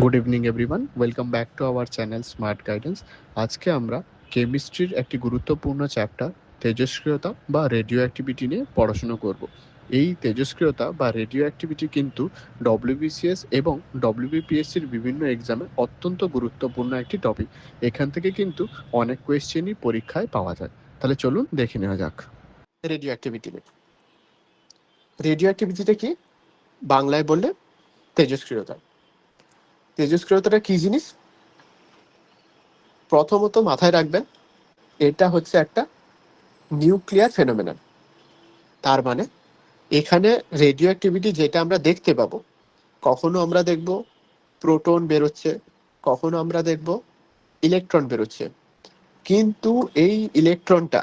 Good evening everyone, welcome back to our channel smart guidance. আজকে আমরা কেমিস্ট্রির একটি গুরুত্বপূর্ণ চ্যাপ্টার তেজস্ক্রিয়তা বা রেডিও অ্যাক্টিভিটি নিয়ে পড়াশুনো করব। এই তেজস্ক্রিয়তা বা রেডিও অ্যাক্টিভিটি কিন্তু ডব্লিউবিসিএস এবং ডব্লিউবিপিএসসির বিভিন্ন এক্সামে অত্যন্ত গুরুত্বপূর্ণ একটি টপিক। এখান থেকে কিন্তু অনেক কোয়েশ্চেনই পরীক্ষায় পাওয়া যায়। তাহলে চলুন দেখে নেওয়া যাক। রেডিও অ্যাক্টিভিটি রেডিও অ্যাক্টিভিটিটা কি? বাংলায় বললে তেজস্ক্রিয়তা। তেজস্ক্রিয়তাটা কি জিনিস? প্রথমত মাথায় রাখবেন, এটা হচ্ছে একটা নিউক্লিয়ার ফেনোমেনন। তার মানে এখানে রেডিও অ্যাক্টিভিটি যেটা আমরা দেখতে পাবো, কখনো আমরা দেখব প্রোটন বেরোচ্ছে, কখনো আমরা দেখব ইলেকট্রন বেরোচ্ছে, কিন্তু এই ইলেকট্রনটা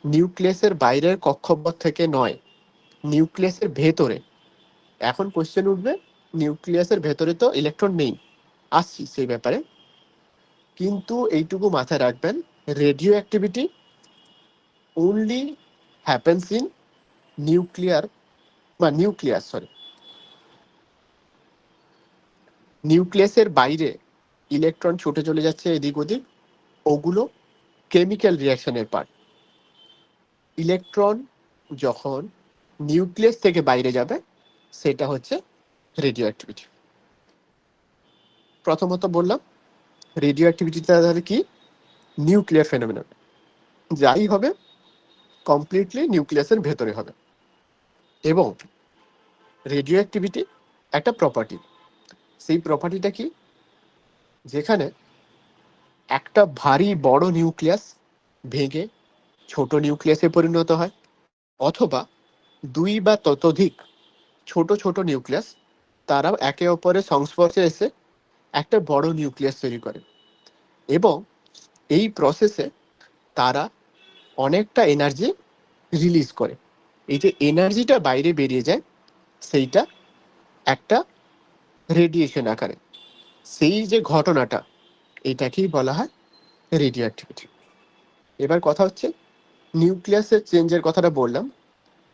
নিউক্লিয়াসের বাইরের কক্ষপথ থেকে নয়, নিউক্লিয়াসের ভেতরে। এখন কোশ্চেন উঠবে, নিউক্লিয়াসের ভেতরে তো ইলেকট্রন নেই, আসছি সেই ব্যাপারে। কিন্তু এইটুকু মাথায় রাখবেন, radio activity only happens in nuclear বা নিউক্লিয়াসের বাইরে ইলেকট্রন ছুটে চলে যাচ্ছে এদিক ওদিক, ওগুলো কেমিক্যাল রিয়াকশনের পার্ট। ইলেকট্রন যখন নিউক্লিয়াস থেকে বাইরে যাবে, সেটা হচ্ছে রেডিও অ্যাক্টিভিটি। প্রথমত বললাম রেডিও অ্যাক্টিভিটিটা তাহলে কি? Nuclear phenomenon. যাই হবে কমপ্লিটলি নিউক্লিয়াসের ভেতরে হবে। এবং রেডিও অ্যাক্টিভিটি একটা প্রপার্টি। সেই প্রপার্টিটা কি? যেখানে একটা ভারী বড় নিউক্লিয়াস ভেঙে ছোট নিউক্লিয়াসে পরিণত হয়, অথবা দুই বা ততোধিক ছোট ছোট নিউক্লিয়াস তারাও একে অপরের সংস্পর্শে এসে একটা বড় নিউক্লিয়াস তৈরি করে, এবং এই প্রসেসে তারা অনেকটা এনার্জি রিলিজ করে। এই যে এনার্জিটা বাইরে বেরিয়ে যায়, সেইটা একটা রেডিয়েশন আকারে। সেই যে ঘটনাটা, এটাকেই বলা হয় রেডিও অ্যাক্টিভিটি। এবার কথা হচ্ছে, নিউক্লিয়াসের চেঞ্জের কথাটা বললাম।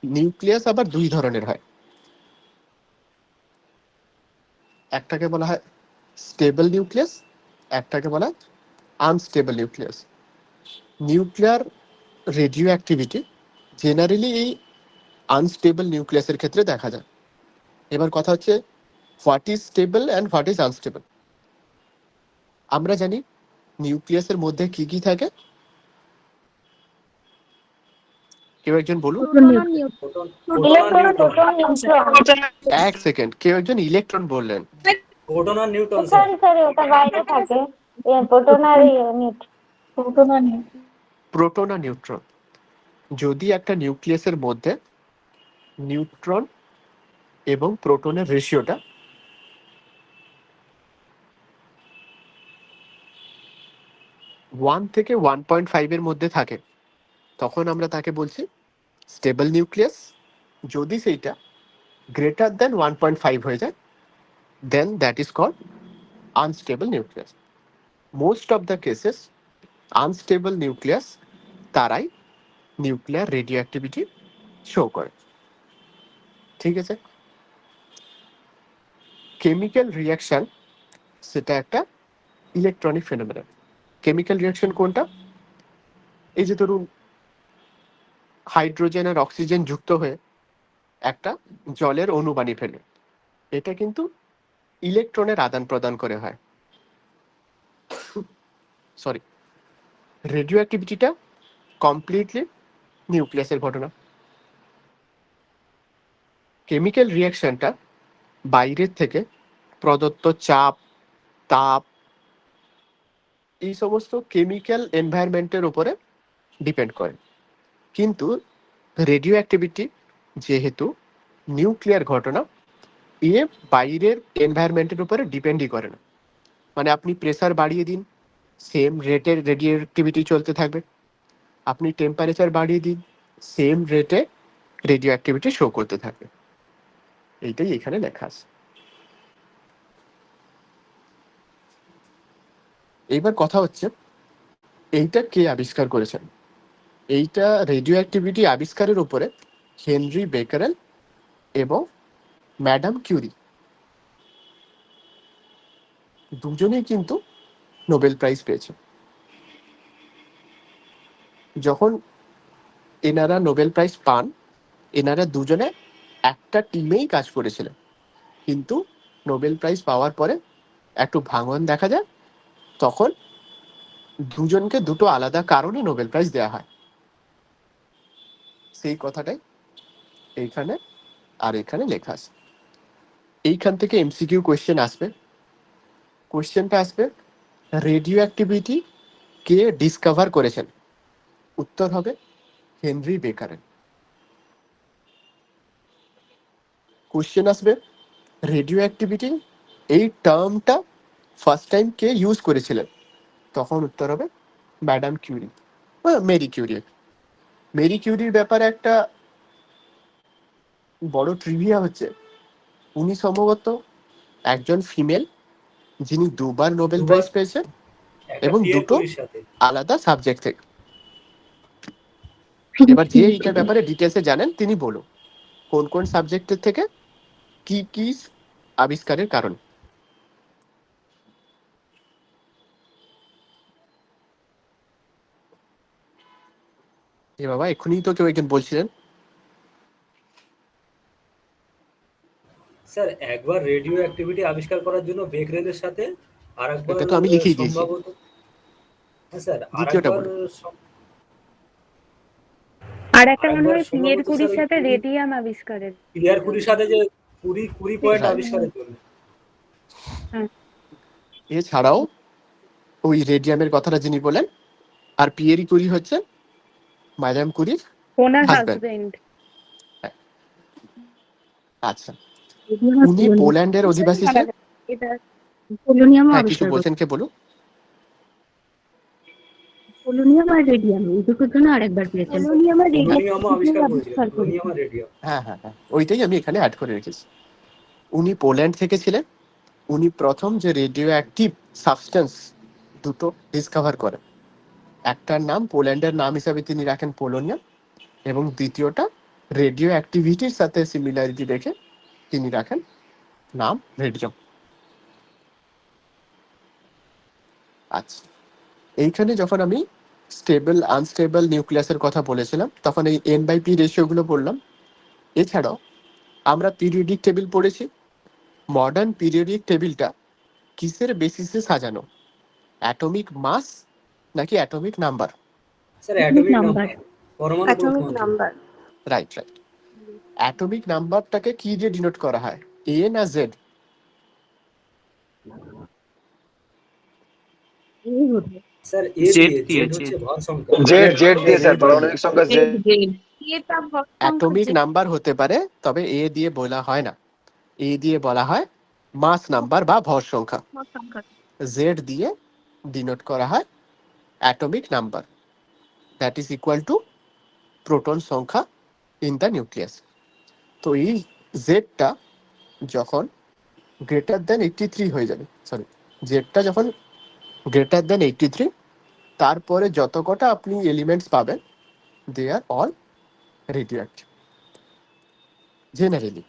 নিউক্লিয়াস আবার দুই ধরনের হয়। একটাকে বলা হয় স্টেবল নিউক্লিয়াস, একটাকে বলা হয় unstable nucleus. Nuclear radio activity generally এই আনস্টেবল নিউক্লিয়াসের ক্ষেত্রে দেখা যায়। এবার কথা হচ্ছে, what is stable and what is unstable. আমরা জানি নিউক্লিয়াসের মধ্যে কি কি থাকে, কেউ একজন বলুন। এক সেকেন্ড, কেউ একজন ইলেকট্রন বললেন। প্রোটন আর নিউট্রন স্যার। সরি ওটা বাইরে থাকে, প্রোটন আর প্রোটন আর নিউট্রন। যদি একটা নিউক্লিয়াসের মধ্যে নিউট্রন এবং প্রোটনের রেশিওটা 1 থেকে 1.5 এর মধ্যে থাকে, তখন আমরা তাকে বলছি স্টেবল নিউক্লিয়াস। যদি সেইটা গ্রেটার দেন 1.5 হয়ে যায়, then that is called unstable nucleus. Most of the cases unstable nucleus তারাই নিউক্লিয়ার রেডিও অ্যাক্টিভিটি শো করে। ঠিক আছে? কেমিক্যাল রিয়াকশন সেটা একটা ইলেকট্রনিক ফেনোমেনন। কেমিক্যাল রিয়াকশন কোনটা? এই যে ধরুন, হাইড্রোজেন আর অক্সিজেন যুক্ত হয়ে একটা জলের অণু বানিয়ে ফেলে, এটা কিন্তু ইলেকট্রনের আদান প্রদান করে হয়। সরি, রেডিও অ্যাক্টিভিটিটা কমপ্লিটলি নিউক্লিয়াসের ঘটনা। কেমিক্যাল রিয়াকশনটা বাইরের থেকে প্রদত্ত চাপ, তাপ, এই সমস্ত কেমিক্যাল এনভায়রনমেন্টের উপরে ডিপেন্ড করে। কিন্তু রেডিও অ্যাক্টিভিটি যেহেতু নিউক্লিয়ার ঘটনা, এ বাইরের এনভায়রনমেন্টের উপরে ডিপেন্ডই করে না। মানে আপনি প্রেসার বাড়িয়ে দিন, সেম রেটের রেডিও অ্যাক্টিভিটি চলতে থাকবে। আপনি টেম্পারেচার বাড়িয়ে দিন, সেম রেটে রেডিও অ্যাক্টিভিটি শো করতে থাকবে। এইটাই এখানে লেখা আছে। এইবার কথা হচ্ছে, এইটা কে আবিষ্কার করেছেন? এইটা রেডিও অ্যাক্টিভিটি আবিষ্কারের উপরে হেনরি বেকারেল এবং ম্যাডাম কিউরি। দুজনেই কিন্তু নোবেল প্রাইজ পেয়েছে। যখন এনারা নোবেল প্রাইজ পান, এনারা দুজনে একটা টিমেই কাজ করেছিলেন, কিন্তু নোবেল প্রাইজ পাওয়ার পরে একটু ভাঙন দেখা যায়, তখন দুজনকে দুটো আলাদা কারণে নোবেল প্রাইজ দেওয়া হয়। সেই কথাটাই এইখানে আর এখানে লেখা আছে। এইখান থেকে এমসিকিউ কোয়েশ্চেন আসবে। কোয়েশ্চেনটা আসবে, রেডিও অ্যাক্টিভিটি কে ডিসকভার করেছেন? উত্তর হবে হেনরি বেকারের। কোয়েশ্চেন আসবে, রেডিও অ্যাক্টিভিটি এই টার্মটা ফার্স্ট টাইম কে ইউজ করেছিলেন? তখন উত্তর হবে ম্যাডাম কিউরি বা মেরি কিউরি। মেরি কিউরির ব্যাপারে একটা বড় ট্রিভিয়া হচ্ছে, উনি সম্ভবত একজন ফিমেল যিনি দুবার নোবেল দুবার প্রাইজ পেয়েছেন একটা এবং পিয়ার দুটো কুরির সাথে। আলাদা সাবজেক্ট থেকে। এবার যে এইটার ব্যাপারে ডিটেলসে জানেন তিনি বলুন কোন কোন সাবজেক্টের থেকে কি কি আবিষ্কারের কারণ। এ বাবা, এক্ষুনি তো কেউ একজন বলছিলেন। স্যার একবার রেডিও অ্যাক্টিভিটি আবিষ্কার করার জন্য বেকরেলের সাথে আর একবার এটা তো আমি লিখেই দিয়েছি, সম্ভবত, হ্যাঁ স্যার আর দ্বিতীয়টা একবার বলুন। আর একটা মনে আরেকবার হয় পিয়ের সম্ভবত কুড়ির স্যার ওই সাথে রেডিয়াম আবিষ্কারের। পিয়ার কুরির সাথে যে কুড়ি কুড়ি পয়েন্ট হ্যাঁ। আবিষ্কারের জন্য। এছাড়াও ওই রেডিয়ামের কথাটা যিনি বলেন, আর পিয়েরি কুরি হচ্ছে ম্যাডাম কুরির ওনার হাজব্যান্ড। হাজবেন্ড। আচ্ছা, উনি পোল্যান্ডের অধিবাসী ছিলেন। এটা পোলোনিয়াম হ্যাঁ, কিছু আবিষ্কার বলছেন, কে বলুন। পোলোনিয়াম আর রেডিয়াম এই দুটোর জন্য আরেকবার পেয়েছেন। পোলোনিয়াম আর পোলোনিয়ামও আবিষ্কার করেছিলেন, পোলোনিয়াম আর রেডিয়াম। হ্যাঁ হ্যাঁ হ্যাঁ, ওইটাই আমি এখানে অ্যাড করে রেখেছি। উনি পোল্যান্ড থেকে ছিলেন। উনি প্রথম যে রেডিও অ্যাক্টিভ সাবস্টেন্স দুটো ডিসকভার করেন। একটার নাম পোল্যান্ডের নাম হিসাবে তিনি রাখেন পোলোনিয়াম, এবং দ্বিতীয়টা রেডিও অ্যাক্টিভিটির সাথে সিমিলারিটি রেখে তিনি রাখেন নাম রেডিয়াম। আচ্ছা, এইখানে যখন আমি স্টেবল আনস্টেবল নিউক্লিয়াসের কথা বলেছিলাম তখন এই N/P রেশিওগুলো বললাম। এছাড়াও আমরা পিরিয়ডিক টেবিল পড়েছি। মডার্ন পিরিয়ডিক টেবিলটা কিসের বেসিসে সাজানো? অ্যাটমিক মাস নাকি atomic number? Sir atomic number, পরমাণু নাম্বার। Right right. অ্যাটমিক নাম্বারটাকে কি দিয়ে ডিনোট করা হয়, এ না জেড? স্যার এ দিয়ে, জেড হচ্ছে ভর সংখ্যা। জেড দিয়ে স্যার, পারমাণবিক সংখ্যা জেড। অ্যাটমিক নাম্বার হতে পারে, তবে এ দিয়ে বলা হয় না। এ দিয়ে বলা হয় মাস নাম্বার বা ভর সংখ্যা। জেড দিয়ে ডিনোট করা হয় atomic number, that is equal to proton সংখ্যা ইন দ্য নিউক্লিয়াস। তো এই জেডটা যখন গ্রেটার দেন 83 হয়ে যাবে, সরি, জেডটা যখন গ্রেটার দেন 83, তারপরে যত কটা আপনি এলিমেন্টস পাবেন they are all radioactive generally.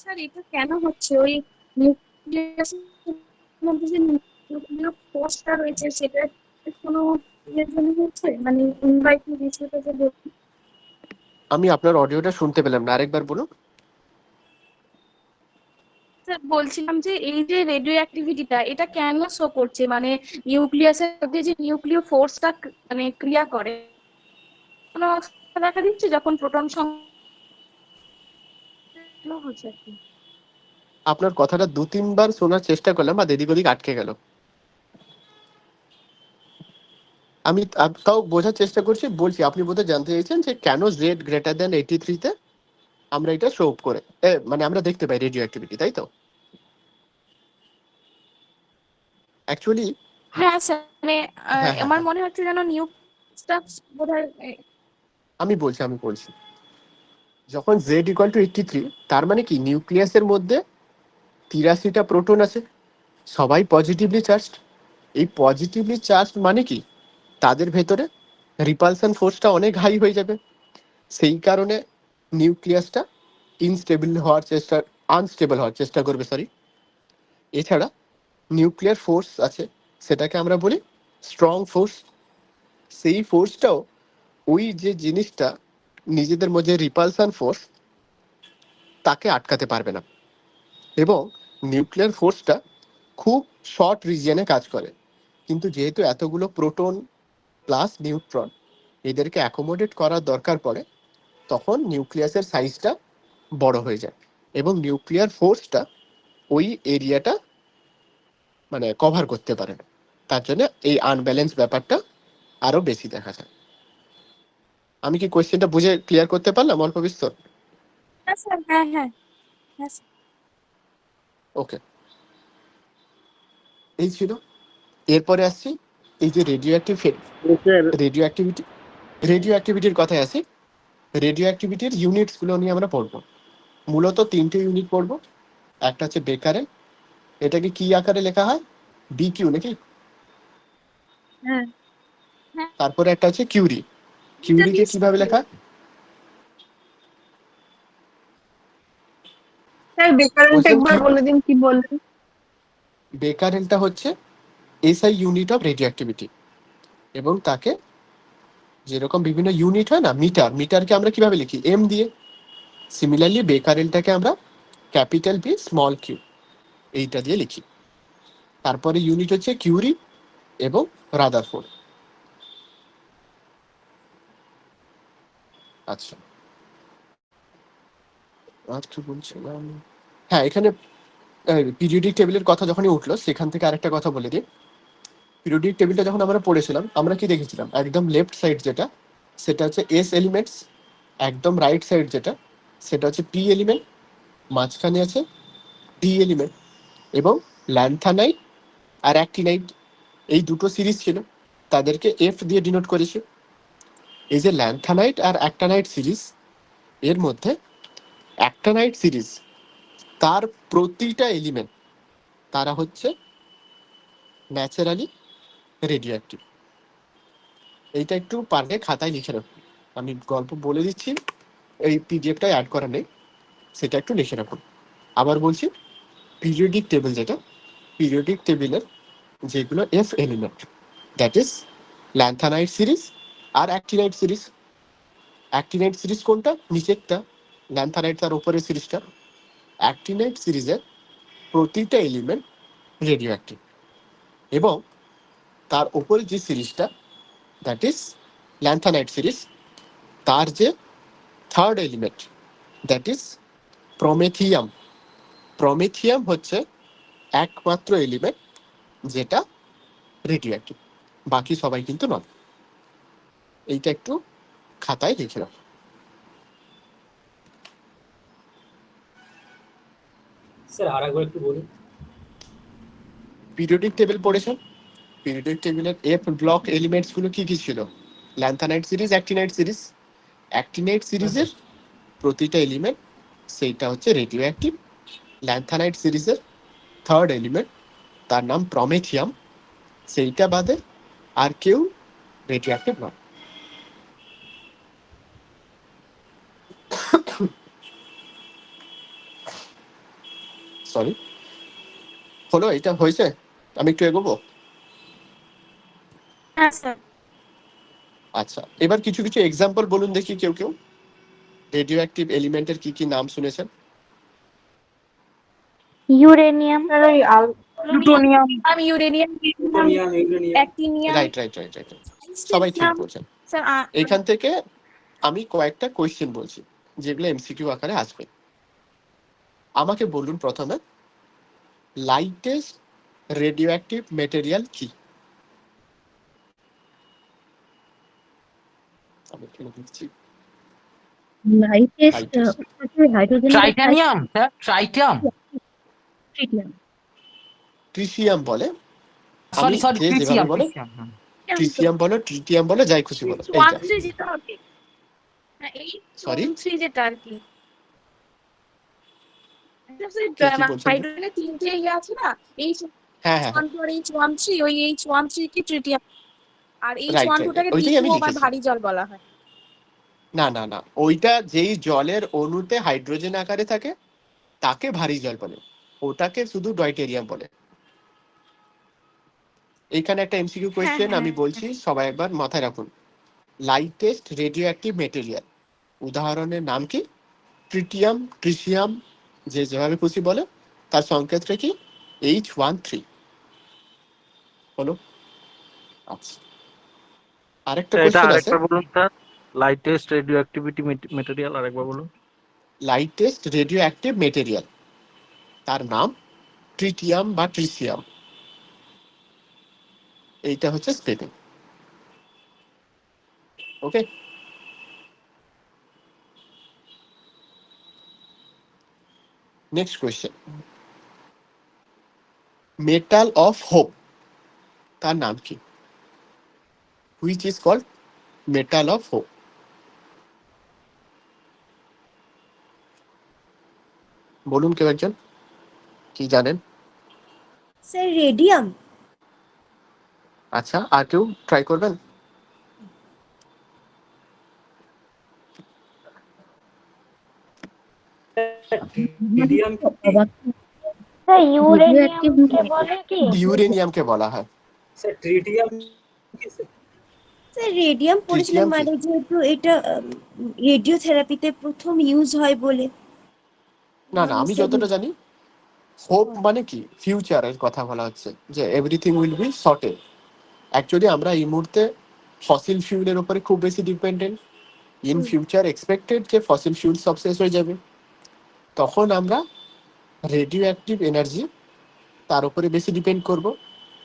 Sir এটা কেন হচ্ছে? ওই নিউক্লিয়াসের মধ্যে যে নিউক্লিয়ার ফোর্সটা রয়েছে সেটা কোনো ইয়ের জন্য হচ্ছে, মানে ইনভাইটিং রেশিওটা যে আমি আপনার অডিওটা শুনতে পেলাম না, আরেকবার বলুন। স্যার বলছিলাম যে এই যে রেডিও অ্যাক্টিভিটিটা এটা কেন শো করছে, মানে নিউক্লিয়াসের মধ্যে যে নিউক্লিয় ফোর্সটা মানে ক্রিয়া করে কোনো অবস্থা দেখা দিচ্ছে যখন প্রোটন সংখ্যা হচ্ছে আর কি। আপনার কথাটা 2-3 বার শোনার চেষ্টা করলাম আর এদিক ওদিক আটকে গেল। আমি তাও বোঝার চেষ্টা করছি, বলছি আপনি বোধহয় জানতে চাইছেন যে কেন জেড গ্রেটার দেন 83-তে আমরা এটা শো করে, মানে আমরা দেখতে পাই রেডিও অ্যাক্টিভিটি, তাই তো? অ্যাকচুয়ালি হ্যাঁ স্যার, মানে হ্যাঁ হ্যাঁ আমার হ্যাঁ, মনে হচ্ছে যেন নিউক্লিয়াসটা বোধহয় আমি বলছি যখন জেড ইকুয়াল টু 83, তার মানে কি নিউক্লিয়াসের মধ্যে 83টা প্রোটন আছে, সবাই পজিটিভলি চার্জড। এই পজিটিভলি চার্জড মানে কি তাদের ভেতরে রিপালশন ফোর্সটা অনেক হাই হয়ে যাবে। সেই কারণে নিউক্লিয়াসটা ইনস্টেবল হওয়ার চেষ্টা আনস্টেবল হওয়ার চেষ্টা করবে, সরি। এছাড়া নিউক্লিয়ার ফোর্স আছে, সেটাকে আমরা বলি স্ট্রং ফোর্স। সেই ফোর্সটাও ওই যে জিনিসটা নিজেদের মধ্যে রিপালশন ফোর্স, তাকে আটকাতে পারবে না। এবং নিউক্লিয়ার ফোর্সটা খুব শর্ট রিজিয়নে কাজ করে, কিন্তু যেহেতু এতগুলো প্রোটন প্লাস নিউট্রন এদেরকে অ্যাকোমোডেট করার দরকার পড়ে, তখন নিউক্লিয়াসের সাইজটা বড় হয়ে যায় এবং নিউক্লিয়ার ফোর্সটা ওই এরিয়াটা মানে কভার করতে পারে না। তার জন্য এই আনব্যালেন্স ব্যাপারটা আরো বেশি দেখা যায়। আমি কি কোয়েশ্চেনটা বুঝে ক্লিয়ার করতে পারলাম অল্প বিস্তর? হ্যাঁ স্যার, হ্যাঁ হ্যাঁ হ্যাঁ স্যার। ওকে, এই ছিল। এরপরে আসছি এই যে রেডিও অ্যাক্টিভিটি, রেডিও অ্যাক্টিভিটির কথায় আসি। রেডিও অ্যাক্টিভিটির ইউনিটসগুলো নিয়ে আমরা পড়বো। মূলত 3টে ইউনিট পড়বো। একটা হচ্ছে বেকারেল, এটাকে কি আকারে লেখা হয়? বিকিউ নাকি? হ্যাঁ হ্যাঁ তারপরে একটা হচ্ছে কিউরি, কিউরিকে কিভাবে লেখা হয়? স্যার বেকারেলটা বলছেন একবার কি? বলে দিন, কি বললেন? বেকারেলটা হচ্ছে SI unit of radio activity, এবং তাকে যেরকম বিভিন্ন ইউনিট হয় না, মিটারকে আমরা কিভাবে লিখি? এম দিয়ে। সিমিলারলি বেকারেলটাকে আমরা ক্যাপিটাল বি স্মল কিউ এইটা দিয়ে লিখি। তারপরে ইউনিট হচ্ছে কিউরি এবং রাদারফোর্ড। আচ্ছা, আর কি বলছিলাম? হ্যাঁ, এখানে পিরিয়ডিক টেবিলের কথা যখনই উঠলো, সেখান থেকে আরেকটা কথা বলে দিই। পিরিয়ডিক টেবিলটা যখন আমরা পড়েছিলাম, আমরা কি দেখেছিলাম? একদম লেফট সাইড যেটা, সেটা হচ্ছে এস এলিমেন্টস। একদম রাইট সাইড যেটা, সেটা হচ্ছে পি এলিমেন্ট। মাঝখানে আছে ডি এলিমেন্ট। এবং ল্যান্থানাইট আর অ্যাক্টিনাইট এই দুটো সিরিজ ছিল, তাদেরকে এফ দিয়ে ডিনোট করেছে। এই যে ল্যান্থানাইট আর অ্যাক্টানাইট সিরিজ, এর মধ্যে অ্যাক্টানাইট সিরিজ তার প্রতিটা এলিমেন্ট তারা হচ্ছে ন্যাচারালি রেডিও অ্যাক্টিভ। এইটা একটু পারলে খাতায় লিখে রাখুন। আমি গল্প বলে দিচ্ছি, এই পিডিএফটা অ্যাড করা নেই, সেটা একটু লিখে রাখুন। আবার বলছি, পিরিয়ডিক টেবিল যেটা, পিরিয়ডিক টেবিলের যেগুলো F element, that is lanthanide series আর অ্যাক্টিনাইট সিরিজ। অ্যাক্টিনাইট সিরিজ কোনটা? নিচেরটা। ল্যান্থানাইট তার উপরের সিরিজটা। অ্যাক্টিনাইট সিরিজের প্রতিটা এলিমেন্ট রেডিও অ্যাক্টিভ, এবং তার উপরে যে সিরিজটা, দ্যাট ইজ ল্যান্থানাইট সিরিজ, তার যে থার্ড এলিমেন্ট, দ্যাট ইজ প্রমেথিয়াম। প্রমেথিয়াম হচ্ছে একমাত্র এলিমেন্ট যেটা রেডিও অ্যাক্টিভ, বাকি সবাই কিন্তু নয়। এইটা একটু খাতায় লিখে রাখো। স্যার আর একবার একটু বলুন। পিরিয়ডিক টেবিল পড়েছেন? পিরিয়ডিক টেবিলের এফ ব্লক এলিমেন্টস গুলো কি কি ছিল? Lanthanide series, actinide series. Actinide সিরিজের প্রতিটা এলিমেন্ট সেইটা হচ্ছে রেডিও অ্যাক্টিভ। ল্যান্থানাইট সিরিজের থার্ড এলিমেন্ট, তার নাম প্রমেথিয়াম, সেইটা বাদে আর কেউ রেডিও অ্যাক্টিভ নয়। সরি, হলো? এটা হয়েছে? আমি একটু এগোবো? হ্যাঁ স্যার। আচ্ছা, এবার কিছু কিছু এক্সাম্পল বলুন দেখি কেউ কেউ। রেডিও অ্যাক্টিভ এলিমেন্টের কি কি নাম শুনেছেন? Uranium, plutonium, uranium, plutonium, uranium. Actinium, right right right right, সবাই ঠিক বলছেন। স্যার। এখান থেকে আমি কয়েকটা কোয়েশ্চেন বলছি, যেগুলো এমসিকিউ আকারে আসবে। আমাকে বলুন প্রথমে, লাইটেস্ট রেডিও অ্যাক্টিভ মেটেরিয়াল কি? আমি এখানে লিখছি লাইটেস্ট Lightest. হাইড্রোজেন, ট্রাইটানিয়াম স্যার, ট্রাইটাম। ট্রিসিয়াম বলে। সরি আমি সরি, যে যেভাবে ট্রিটিয়াম, বলে, ট্রিসিয়াম বলো, ট্রিটিয়াম বলো, যাই খুশি বলো। এইটা H1 যেটা হবে, হ্যাঁ সরি, H1 যেটা আর কি। কি বলছেন? হাইড্রোজেনের 3টে ইয়ে আছে না, হ্যাঁ হ্যাঁ H1 আর H13, ওই H13 কি ট্রিটিয়াম, আর রাইট H12 রাইট, টাকে ওইটাই আমি P2O বা লিখেছি। ভারী জল বলা হয়। না না না, ওইটা যেই জলের অণুতে হাইড্রোজেন আকারে থাকে, তাকে ভারী জল বলে, ওটাকে শুধু ডয়টেরিয়াম বলে। এইখানে একটা এমসিকিউ কোয়েশ্চেন আমি বলছি, সবাই একবার মাথায় রাখুন। লাইটেস্ট রেডিও অ্যাক্টিভ মেটেরিয়াল উদাহরণের নাম কি? ট্রিটিয়াম, ট্রিসিয়াম, যে যেভাবে খুশি বলে, তার সংকেতটা কি? H13 বলো। আচ্ছা, আরেকটা এটা কোয়েশ্চেন আছে। আরেকবার বলুন sir, lightest radio activity material আরেকবার বলুন। লাইটেস্ট রেডিও অ্যাক্টিভ মেটেরিয়াল, তার নাম ট্রিটিয়াম বা ট্রিসিয়াম। এইটা হচ্ছে spelling. Okay, next question. Metal of hope, তার নাম কি? Which is called metal of hope? বলুন কেউ একজন, কি জানেন? Sir radium. আচ্ছা, আর কেউ ট্রাই করবেন? মিডিয়াম স্যার ইউরেনিয়ামকে বলে কি? ইউরেনিয়ামকে বলা হয়। স্যার ট্রিটিয়াম কি স্যার? স্যার রেডিয়াম পড়েছিলাম, ট্রিটিয়াম কি? মানে যেহেতু এটা রেডিও থেরাপিতে প্রথম ইউজ হয় বলে। না না, আমি যতটা জানি হোপ মানে কি ফিউচারের কথা বলা হচ্ছে, যে everything will be sorted. Actually আমরা এই মুহূর্তে ফসিল ফিউলের উপরে খুব বেশি ডিপেন্ডেন্ট। ইন ফিউচার এক্সপেক্টেড যে ফসিল ফিউল সব শেষ হয়ে যাবে, তখন আমরা রেডিও অ্যাক্টিভ এনার্জি তার উপরে বেশি ডিপেন্ড করব।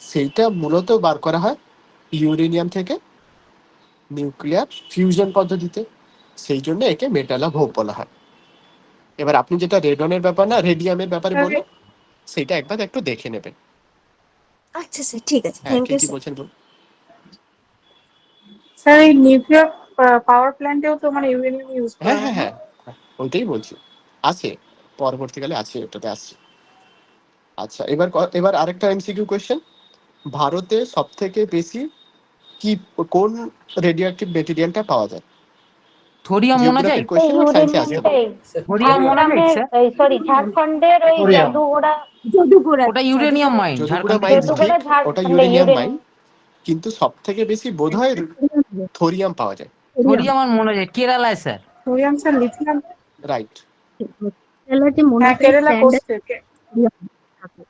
সেইটা মূলত বার করা হয় ইউরেনিয়াম থেকে নিউক্লিয়ার ফিউশন পদ্ধতিতে। সেই জন্য একে মেটাল অফ হোপ বলা হয়। এবার আপনি যেটা রেডনের ব্যাপার না রেডিয়ামের ব্যাপারে বললেন, সেইটা একবার একটু দেখে নেবেন। আচ্ছা স্যার, ঠিক আছে, হ্যাঁ, থ্যাংক কে ইউ কি স্যার। বলছেন বলুন। স্যার এই নিউক্লিয়ার পাওয়ার প্ল্যান্টেও তো মানে ইউরেনিয়াম ইউজ করা হ্যাঁ হয় হ্যাঁ না? হ্যাঁ, ওইটাই বলছি, আছে, পরবর্তীকালে আছে, ওটাতে আসছে। আচ্ছা, এবার আরেকটা এমসিকিউ কোয়েশ্চেন। ভারতে সব থেকে বেশি কি, কোন রেডিও অ্যাক্টিভ মেটেরিয়ালটা পাওয়া যায়? Thorium monazite. জিওগ্রাফির কোয়েশ্চেন, সায়েন্সে আসতে পারে। ইউরেনিয়ামটাই স্যার থোরিয়াম মোনাজাইট আসামের, স্যার। সরি ঝাড়খণ্ডের ওই জাদুঘোড়া। যদুগোড়া। ওটা ইউরেনিয়াম মাইন, যদুপুরা ঝাড়খণ্ডে। মাইন্স ঠিক, যদুঘোড়া ওটা ঝাড়খণ্ডে ইউরেনিয়াম মাইন, ইউরেনিয়াম। কিন্তু সব থেকে বেশি বোধহয় থোরিয়াম পাওয়া যায়। থোরিয়াম আর মোনাজাইট কেরালায় sir. Sodium sir lithium. Right, হ্যাঁ কেরালা কোস্টে। হ্যাঁ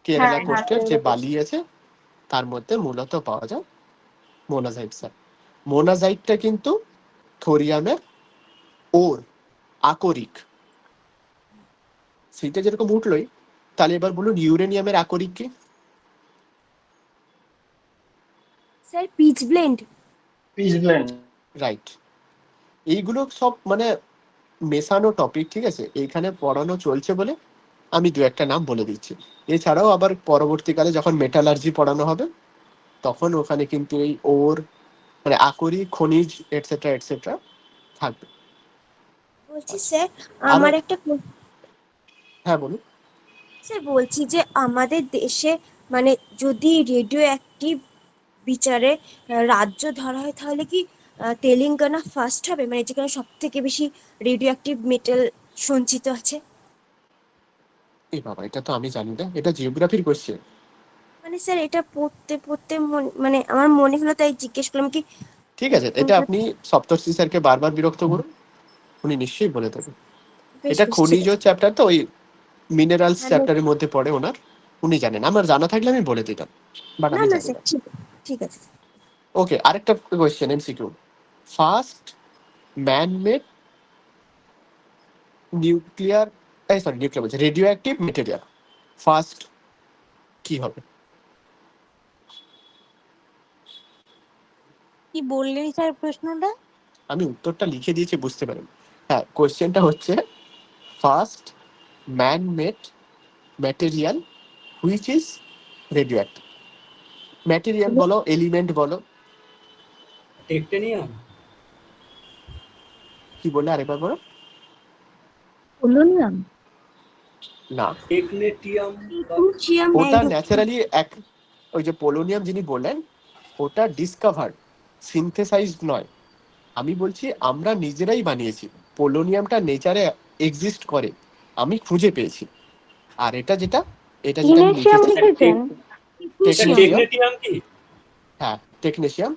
কেরালা হ্যাঁ কোস্টের যে কেরালা বালি আছে তার মধ্যে মূলত পাওয়া যায় মোনাজাইট। স্যার মোনাজাইটটা কিন্তু থোরিয়ামের ওর আকরিক, সেইটা যেরকম উঠলোই, তাহলে এবার বলুন ইউরেনিয়ামের আকরিক কি? Sir pitchblende. রাইট। এইগুলো সব মানে মেশানো টপিক, ঠিক আছে, এইখানে পড়ানো চলছে বলে আমি দু একটা নাম বলে দিচ্ছি। এছাড়াও আবার পরবর্তীকালে যখন মেটালার্জি পড়ানো হবে, তখন ওখানে কিন্তু এই ওর মানে আকরিক, খনিজ এটসেট্রা এটসেট্রা থাকবে। বলছি স্যার, আরো, আমার একটা হ্যাঁ বলুন। স্যার বলছি যে আমাদের দেশে মানে যদি রেডিও অ্যাক্টিভ বিচারে রাজ্য ধরা হয়, তাহলে কি তেলেঙ্গানা ফার্স্ট হবে, মানে যেখানে সব থেকে বেশি রেডিও অ্যাক্টিভ মেটাল সঞ্চিত আছে? এই বাবা, এটা তো আমি জানি না, এটা জিওগ্রাফির কোশ্চেন। মানে স্যার এটা পড়তে পড়তে মানে আমার মনে হলো, তাই জিজ্ঞেস করলাম কি। ঠিক আছে, এটা আপনি সপ্তর্ষি স্যারকে বারবার বিরক্ত করুন, উনি নিশ্চয়ই বলে দেবেন। বেশ এটা বেশ, ঠিক খনিজ আছে। চ্যাপ্টার, তো ওই মিনারেলস হ্যাঁ, চ্যাপ্টারের মধ্যে পড়ে ওনার, উনি জানেন। আমার জানা থাকলে আমি বলে দিতাম, বাট না আমি না জানি স্যার, না। ঠিক ঠিক আছে। ওকে, আরেকটা question MCQ. First man made nuclear, sorry nuclear বলছি, রেডিও অ্যাক্টিভ মেটেরিয়াল ফার্স্ট কি হবে? কি বললেন স্যার প্রশ্নটা? আমি উত্তরটা লিখে দিয়েছি, বুঝতে পারেন। হ্যাঁ, কোয়েশ্চেনটা হচ্ছে first man made material which is radio active. Material বলো, এলিমেন্ট বলো, টেকটেনিয়াম। কি বলে আরেকবার বলো। পোলোনিয়াম। না, টেকনেটিয়াম। ট্রুচিয়াম। ওটা ন্যাচারালি এক, ওই যে পোলোনিয়াম যিনি বললেন, ওটা ডিসকভার্ড, সিনথেসাইজড নয়। আমি বলছি আমরা নিজেরাই বানিয়েছি। পোলোনিয়ামটা নেচারে এক্সিস্ট করে, আমি খুঁজে পেয়েছি। আর এটা যেটা আমি ইনার্শিয়াম লিখেছি লিখেছেন? টেকনেশিয়াম, টেকনেটিয়াম কি? হ্যাঁ টেকনেশিয়াম,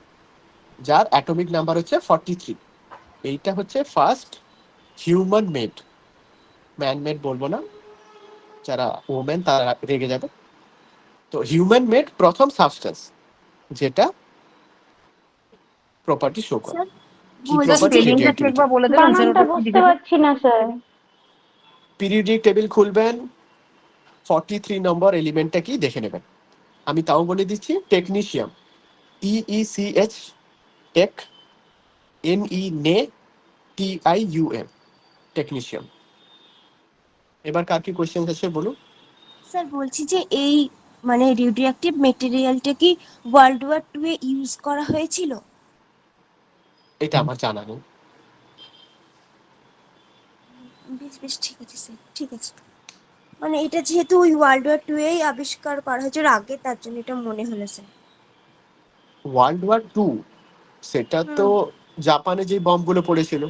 যার অ্যাটমিক নাম্বার হচ্ছে 43। এইটা হচ্ছে first human made, man made বলবো না, যারা ওমেন তারা রেগে যাবে। তো হিউম্যান মেড প্রথম সাবস্টেন্স যেটা প্রপার্টি শো করে। স্যার কি বলছি প্রপার্টি? স্পেলিংটা কি রেডিওঅ্যাক্টিভিটি। একবার বলে দেবেন স্যার, বানানটা ওটা কি বুঝতে লিখেছে? পারছি না স্যার। পিরিয়ডিক টেবিল খুলবেন, 43 নম্বর এলিমেন্টটা কি দেখে নেবেন। আমি তাও বলে দিচ্ছি, technetium, EECH, tech, NE, TIUM, technetium. এবার কার কি কোয়েশ্চেন আছে বলুন। স্যার বলছি যে এই মানে রেডিওঅ্যাক্টিভ মেটেরিয়ালটা কি ওয়ার্ল্ড ওয়ার 2 এ ইউজ করা হয়েছিল? এটা আমার জানা নেই। বেশ বেশ ঠিক আছে স্যার, ঠিক আছে। মানে এটা যেহেতু ওই ওয়ার্ল্ড ওয়ার 2 এই আবিষ্কার করা হয়েছে ওর আগে, তার জন্য এটা মনে হলো স্যার। ওয়ার্ল্ড ওয়ার 2 সেটা তো হুম জাপানে যে বম্বগুলো পড়েছিল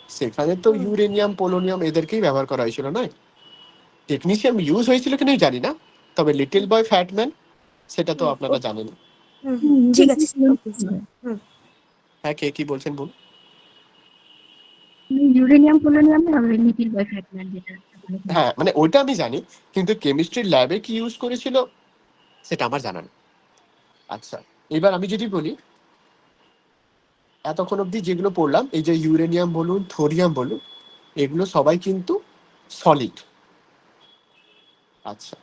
সেখানে তো হুম ইউরেনিয়াম, পোলোনিয়াম এদেরকেই ব্যবহার করা হয়েছিল, নয়? টেকনিশিয়াম ইউজ হয়েছিল কিনা জানি না, তবে লিটল বয় ফ্যাটম্যান সেটা তো হুম আপনারা জানেন। হুম হুম, ঠিক আছে স্যার, ওকে স্যার। হুম হ্যাঁ, কে কি বলছেন বলুন। ইউরেনিয়াম পোলোনিয়াম হবে লিটিল বয় ফ্যাটম্যান যেটা। হ্যাঁ মানে ওইটা আমি জানি, কিন্তু কেমিস্ট্রির ল্যাবে কি ইউজ করেছিল সেটা আমার জানা নেই। আচ্ছা, এবার আমি যদি বলি, এতক্ষণ অবধি যেগুলো পড়লাম, এই যে ইউরেনিয়াম বলুন, থোরিয়াম বলুন, এগুলো সবাই কিন্তু সলিড। আচ্ছা,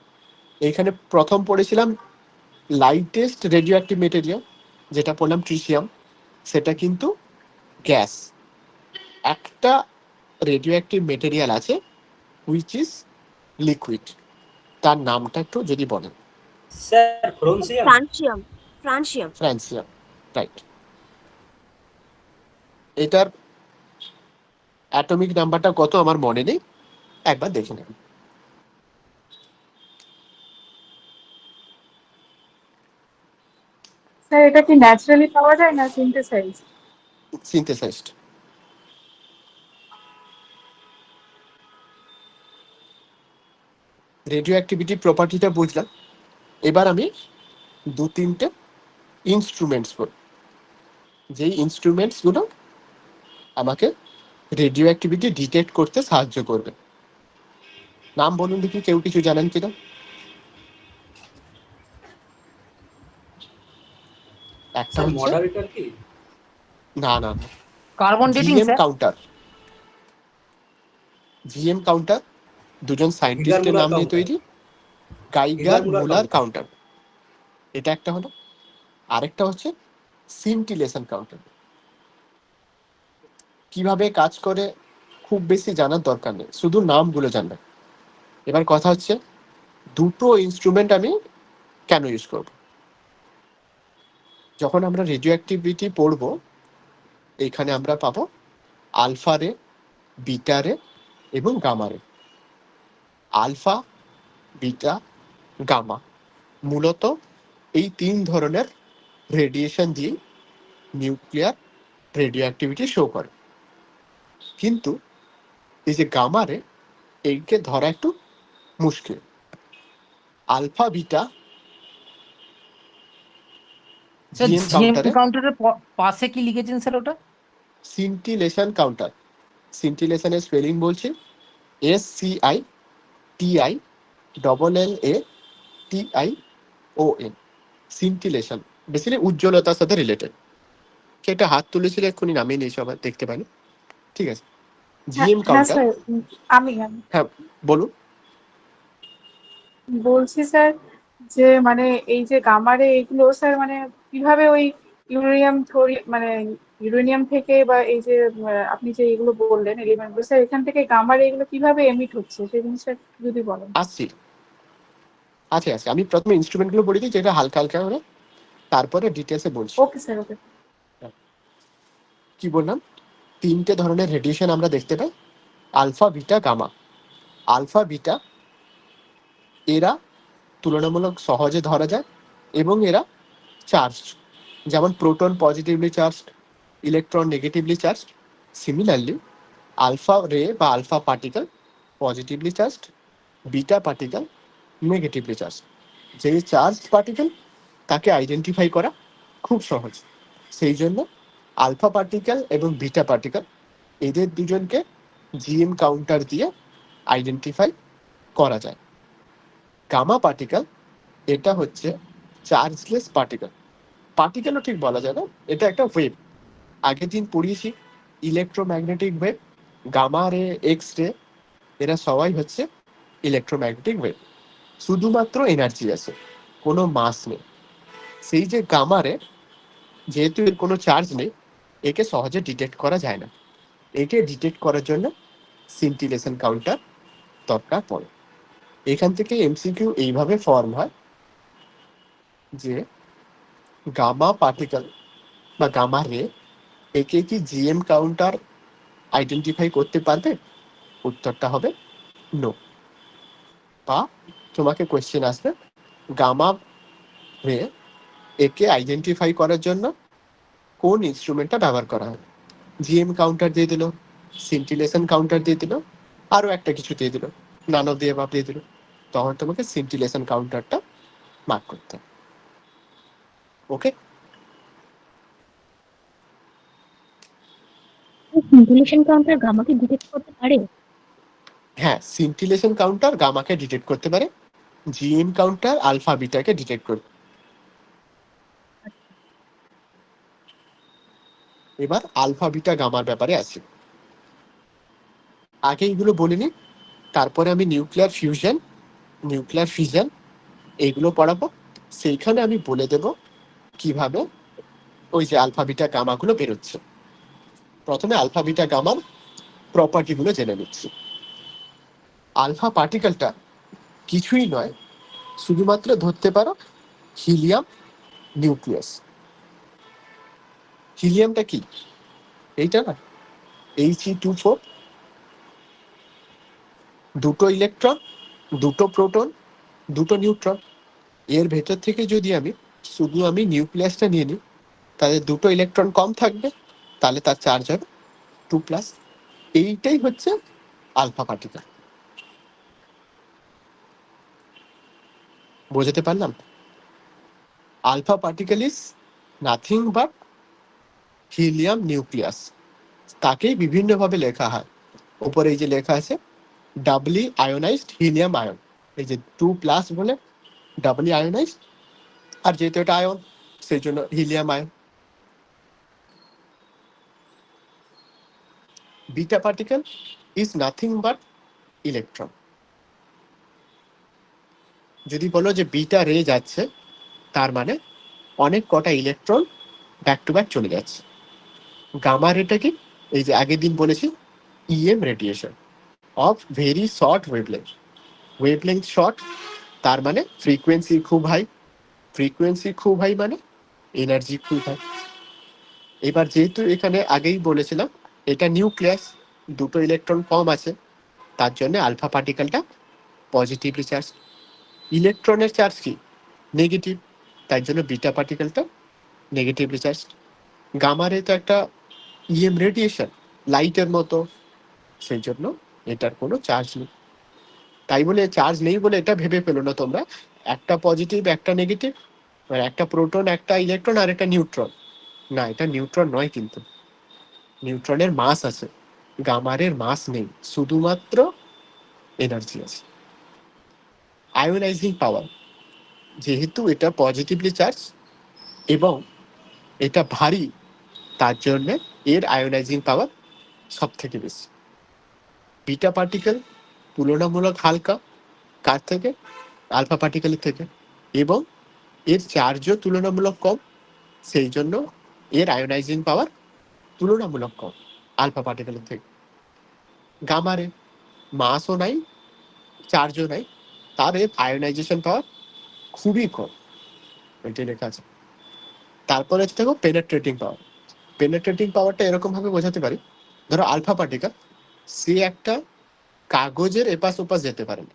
এইখানে প্রথম পড়েছিলাম লাইটেস্ট রেডিও অ্যাক্টিভ মেটেরিয়াল, যেটা পড়লাম ট্রিশিয়াম, সেটা কিন্তু গ্যাস। একটা রেডিও অ্যাক্টিভ মেটেরিয়াল আছে হুইচ ইজ লিকুইড, তার নামটা একটু যদি বলেন। Sir francium. Francium, francium. Francium, right. এটার অ্যাটমিক নাম্বারটা কত আমার মনে নেই, একবার দেখে নেবেন। স্যার এটা কি ন্যাচারালি পাওয়া যায় না সিনথেসাইজ? সিনথেসাইজড। রেডিও অ্যাক্টিভিটি প্রপার্টিটা বুঝলাম। এবার আমি 2-3টে ইনস্ট্রুমেন্টস বলি, যেই ইনস্ট্রুমেন্টসগুলো আমাকে রেডিও অ্যাক্টিভিটি ডিটেক্ট করতে সাহায্য করবে। নাম বলুন দেখি, কেউ কিছু জানেন কিনা? একটা স্যার হচ্ছে, মডারেটর কি? না না না, carbon dating GM sir. Counter. GM counter দুজন সায়েন্টিস্টের ভিগার নাম নিয়ে মুলার তৈরি, গাইগার ভিগার মুলার মুলার কাউন্টার। কাউন্টার, এটা একটা হলো। আরেকটা হচ্ছে সিনটিলেশন কাউন্টার। কিভাবে কাজ করে খুব বেশি জানার দরকার নেই, শুধু নামগুলো জানবেন। এবার কথা হচ্ছে, দুটো ইনস্ট্রুমেন্ট আমি কেন ইউজ করব। যখন আমরা রেডিও অ্যাক্টিভিটি পড়বো, এইখানে আমরা পাবো আলফা রে, বিটা রে এবং গামা রে। আলফা, বিটা, গামা মূলত এই 3 ধরনের রেডিয়েশন দিয়ে নিউক্লিয়ার রেডিও অ্যাক্টিভিটি শো করে। কিন্তু এই যে গামা রে, এইকে ধরা একটু মুশকিল। Alpha, beta sir GM GM কাউন্টারে কাউন্টারের পাশে কি লিখেছেন স্যার ওটা? Scintillation counter. সিনটিলেশনের স্পেলিং বলছি, SCITILLATION, সিনটিলেশন। বেসিক্যালি উজ্জ্বলতার সাথে রিলেটেড। কে একটা হাত তুলেছিল এক্ষুনি, নামিয়ে নিয়েছে, আবার দেখতে পারি। ঠিক আছে, জিএম হ্যাঁ কাউন্টার। স্যার, আমি হ্যাঁ বলুন। বলছি স্যার যে মানে এই যে গামারে এগুলো স্যার মানে কিভাবে ওই মানে ইউরেনিয়াম থেকে বা এই যে আপনি যে এগুলো বললেন এলিমেন্টগুলো স্যার, এখান থেকে গামারে এগুলো কিভাবে এমিট হচ্ছে সেই জিনিসটা যদি বলেন। আসছি, আছে আছে, আমি প্রথমে ইনস্ট্রুমেন্টগুলো বলে দিই, যেটা হালকা হালকা করে, তারপরে ডিটেলসে বলছি। Okay sir, okay. কি বললাম, 3টে ধরনের রেডিয়েশন আমরা দেখতে পাই, alpha, beta, gamma. Alpha, beta এরা তুলনামূলক সহজে ধরা যায় এবং এরা চার্জ, যেমন proton positively charged, electron negatively charged. Similarly alpha ray বা alpha particle positively charged beta particle negatively charge. যে চার্জ পার্টিকেল তাকে আইডেন্টিফাই করা খুব সহজ, সেই জন্য আলফা পার্টিকেল এবং বিটা পার্টিকেল এদের দুজনকে জিএম কাউন্টার দিয়ে আইডেন্টিফাই করা যায়। গামা পার্টিকেল এটা হচ্ছে চার্জলেস পার্টিকেল, পার্টিকেলও ঠিক বলা যায় না, এটা একটা ওয়েভ। আগের দিন পড়িয়েছি ইলেকট্রোম্যাগনেটিক ওয়েভ, গামা রে, এক্স রে, এরা সবাই হচ্ছে ইলেকট্রোম্যাগনেটিক ওয়েভ, শুধুমাত্র এনার্জি আছে, কোনো মাস নেই। সেই যে গামা রে, যেহেতু এর কোনো চার্জ নেই, একে সহজে ডিটেক্ট করা যায় না। একে ডিটেক্ট করার জন্য সিন্টিলেশন কাউন্টার দরকার পড়ে। এখান থেকে এমসিকিউ এইভাবে ফর্ম হয় যে গামা পার্টিকেল বা গামা রে একে কি জিএম কাউন্টার আইডেন্টিফাই করতে পারবে? উত্তরটা হবে নো। বা তোমাকে কোয়েশ্চেন আসবে গামা রে একে আইডেন্টিফাই করার জন্য কোন ইনস্ট্রুমেন্টটা ব্যবহার করা হয়? জিএম কাউন্টার দিয়ে দিল, সিন্টিলেশন কাউন্টার দিয়ে দিল, আরও একটা কিছু দিয়ে দিল, নানো দিয়ে বা দিয়ে দিল, তখন তোমাকে সিন্টিলেশন কাউন্টারটা মার্ক করতে হবে। ওকে, সিন্টিলেশন কাউন্টার গামাকে ডিটেক্ট করতে পারে? হ্যাঁ, সিন্টিলেশন কাউন্টার গামাকে ডিটেক্ট করতে পারে, জিএম কাউন্টার আলফা বিটাকে ডিটেক্ট করবে। এবার আলফা বিটা গামার ব্যাপারে আসি। আগে এইগুলো বলিনি, তারপরে আমি নিউক্লিয়ার ফিউশন এইগুলো পড়াবো। সেইখানে আমি বলে দেব কিভাবে ওই যে আলফা বিটা গামাগুলো বেরোচ্ছে। প্রথমে আলফা বিটা গামার প্রপার্টিগুলো জেনে নিচ্ছি। আলফা পার্টিকেলটা কিছুই নয়, শুধুমাত্র ধরতে পারো হিলিয়াম নিউক্লিয়াস। হিলিয়ামটা কি? এইটা না, He2 4, দুটো ইলেকট্রন, দুটো প্রোটন, দুটো নিউট্রন। এর ভেতর থেকে যদি শুধু আমি নিউক্লিয়াসটা নিয়ে নিই, তাহলে দুটো ইলেকট্রন কম থাকবে, তাহলে তার চার্জ হবে 2+। এইটাই হচ্ছে আলফা পার্টিকেল। বোঝাতে পারলাম? Alpha particle is nothing but helium nucleus. তাকেই বিভিন্নভাবে লেখা হয়। উপরে এই যে লেখা আছে ডাবলি আয়োনাইজড হিলিয়াম আয়ন, এই যে 2+ বলে ডাবলি আয়োনাইজড, আর যেহেতু এটা আয়ন সেই জন্য helium ion. Beta particle is nothing but electron. যদি বলো যে বিটা রে যাচ্ছে, তার মানে অনেক কটা ইলেকট্রন ব্যাক টু ব্যাক চলে যাচ্ছে। গামা রেটা কি? এই যে আগের দিন বলেছি EM radiation of very short wavelength. Wavelength short, তার মানে ফ্রিকোয়েন্সি খুব হাই। ফ্রিকোয়েন্সি খুব হাই মানে এনার্জি খুব হাই। এবার যেহেতু এখানে আগেই বলেছিলাম এটা নিউক্লিয়াস, দুটো ইলেকট্রন কম আছে, তার জন্য আলফা পার্টিকেলটা পজিটিভলি চার্জ। ইলেকট্রনের চার্জ কি? নেগেটিভ, তাই জন্য বিটা পার্টিকেলটা নেগেটিভলি চার্জ। গামারে তো একটা ইএম রেডিয়েশন, লাইটের মতো, সেই জন্য এটার কোনো চার্জ নেই। তাই বলে চার্জ নেই বলে এটা ভেবে পেলো না তোমরা একটা পজিটিভ একটা নেগেটিভ, একটা প্রোটন একটা ইলেকট্রন আর একটা নিউট্রন। না, এটা নিউট্রন নয়, কিন্তু নিউট্রনের মাস আছে, গামারের মাস নেই, শুধুমাত্র এনার্জি আছে। আয়োনাইজিং পাওয়ার, যেহেতু এটা পজিটিভলি চার্জ এবং এটা ভারী, তার জন্য এর আয়োনাইজিং পাওয়ার সব থেকে বেশি। বিটা পার্টিকেল তুলনামূলক হালকা, কার থেকে? আলফা পার্টিকেলের থেকে, এবং এর চার্জও তুলনামূলক কম, সেই জন্য এর আয়োনাইজিং পাওয়ার তুলনামূলক কম আলফা পার্টিকেলের থেকে। গামারে মাসও নাই, চার্জও নাই, তার এর আয়োনাইজেশন পাওয়ার খুবই কম, এটি লেখা আছে। তারপরে হচ্ছে দেখো পেনেট্রেটিং পাওয়ার। পেনেট্রেটিং পাওয়ারটা এরকম ভাবে বোঝাতে পারি, ধরো আলফা পার্টিকেল সে একটা কাগজের এপাশ ওপাশ যেতে পারে না,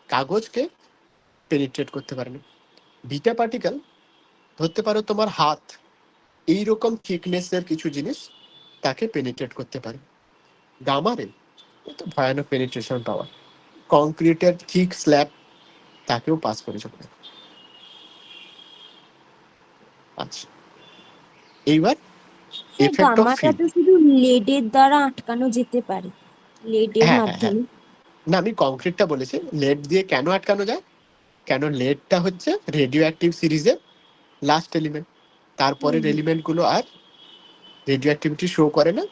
কাগজকে পেনিট্রেট করতে পারে না। বিটা পার্টিকেল ধরতে পারো তোমার হাত, এইরকম থিকনেসের কিছু জিনিস তাকে পেনিট্রেট করতে পারে। গামারে তো ভয়ানক পেনিট্রেশন পাওয়ার, কংক্রিটের থিক স্ল্যাব তাকেও পাস করে চলে। আচ্ছা, এইবার স্যার এফেক্ট অফ গামাটা ফিল্ড। তো শুধু লেডের দ্বারা আটকানো যেতে পারে, লেডের হ্যাঁ হ্যাঁ হ্যাঁ, মাধ্যমে। না আমি কংক্রিটটা বলেছি। লেড দিয়ে কেন আটকানো যায়, কেন লেডটা হচ্ছে রেডিও অ্যাক্টিভ সিরিজের লাস্ট এলিমেন্ট, তারপরের হুম এলিমেন্ট গুলো আর রেডিও অ্যাক্টিভিটি শো করে না,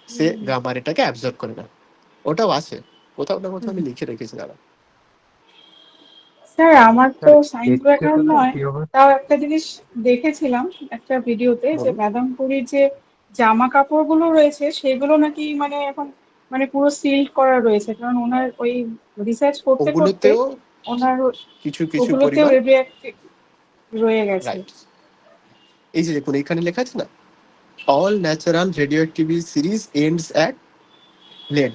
সে হুম গামা রেটাকে অ্যাবজর্ব করে না। ওটাও আছে কোথাও না কোথাও, হুম। আমি লিখে রেখেছি দাঁড়া। স্যার আমার তো স্যার সায়েন্স এক্ষেত্রে ব্যাকগ্রাউন্ড তো নয়, কি হবে? তাও একটা জিনিস দেখেছিলাম একটা ভিডিওতে যে বলুন। ম্যাডাম পুরীর যে জামা কাপড়গুলো রয়েছে সেগুলো নাকি মানে এখন মানে পুরো সিল্ড করা রয়েছে, কারণ ওনার ওই রিসার্চ করতে করতে ওগুলোতেও ওনার কিছু কিছু ওগুলোতেও পরিমাণ, রেডিও রয়ে গেছে। রাইট, এই যে দেখুন এখানে লেখা আছে না, all natural radioactivity series ends at lead.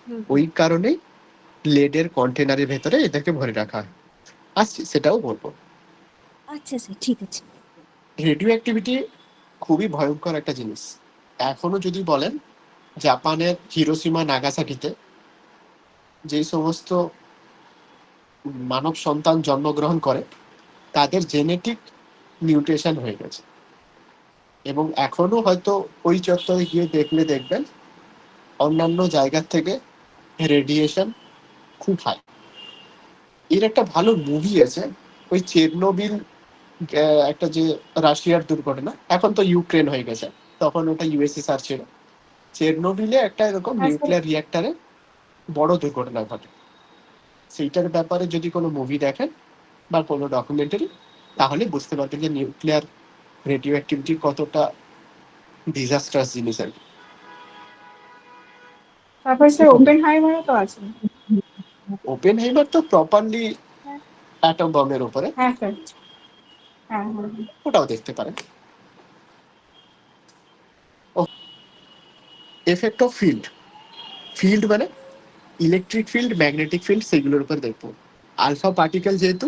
Hmm ওই হুম। কারণেই লেডের কন্টেনারের ভেতরে এটাকে ভরে রাখা হয়। আসছি সেটাও বলবো। আচ্ছা স্যার, ঠিক আছে। রেডিও অ্যাক্টিভিটি খুবই ভয়ঙ্কর একটা জিনিস। এখনো যদি বলেন, জাপানের হিরোশিমা নাগাসাকিতে যেই সমস্ত মানব সন্তান জন্মগ্রহণ করে তাদের জেনেটিক মিউটেশন হয়ে গেছে, এবং এখনো হয়তো ওই চত্বরে গিয়ে দেখলে দেখবেন অন্যান্য জায়গার থেকে রেডিয়েশন খুব হাই। এর একটা ভালো মুভি আছে, ওই চেরনোবিল, একটা যে রাশিয়ার দুর্ঘটনা, এখন তো ইউক্রেন হয়ে গেছে, তখন ওটা ইউএসএসআর ছিল। চেরনোবিলে একটা এরকম হ্যাঁ স্যার। নিউক্লিয়ার রিঅ্যাক্টরে বড় দুর্ঘটনা ঘটে। সেইটার ব্যাপারে যদি কোনো মুভি দেখেন বা কোনো ডকুমেন্টারি, তাহলে বুঝতে পারবেন যে নিউক্লিয়ার রেডিও অ্যাক্টিভিটি কতটা ডিজাস্ট্রাস জিনিস আর কি। তারপর স্যার ওপেন হাইমারও তো আছে। ওপেন হাইমার তো প্রপারলি হ্যাঁ অ্যাটম বমের উপরে, হ্যাঁ স্যার। হ্যাঁ হ্যাঁ হ্যাঁ। ওটাও দেখতে পারেন। ও, এফেক্ট অফ ফিল্ড। ফিল্ড মানে ইলেকট্রিক ফিল্ড, ম্যাগনেটিক ফিল্ড, সেগুলোর উপর দেখবো। আলফা পার্টিকেল যেহেতু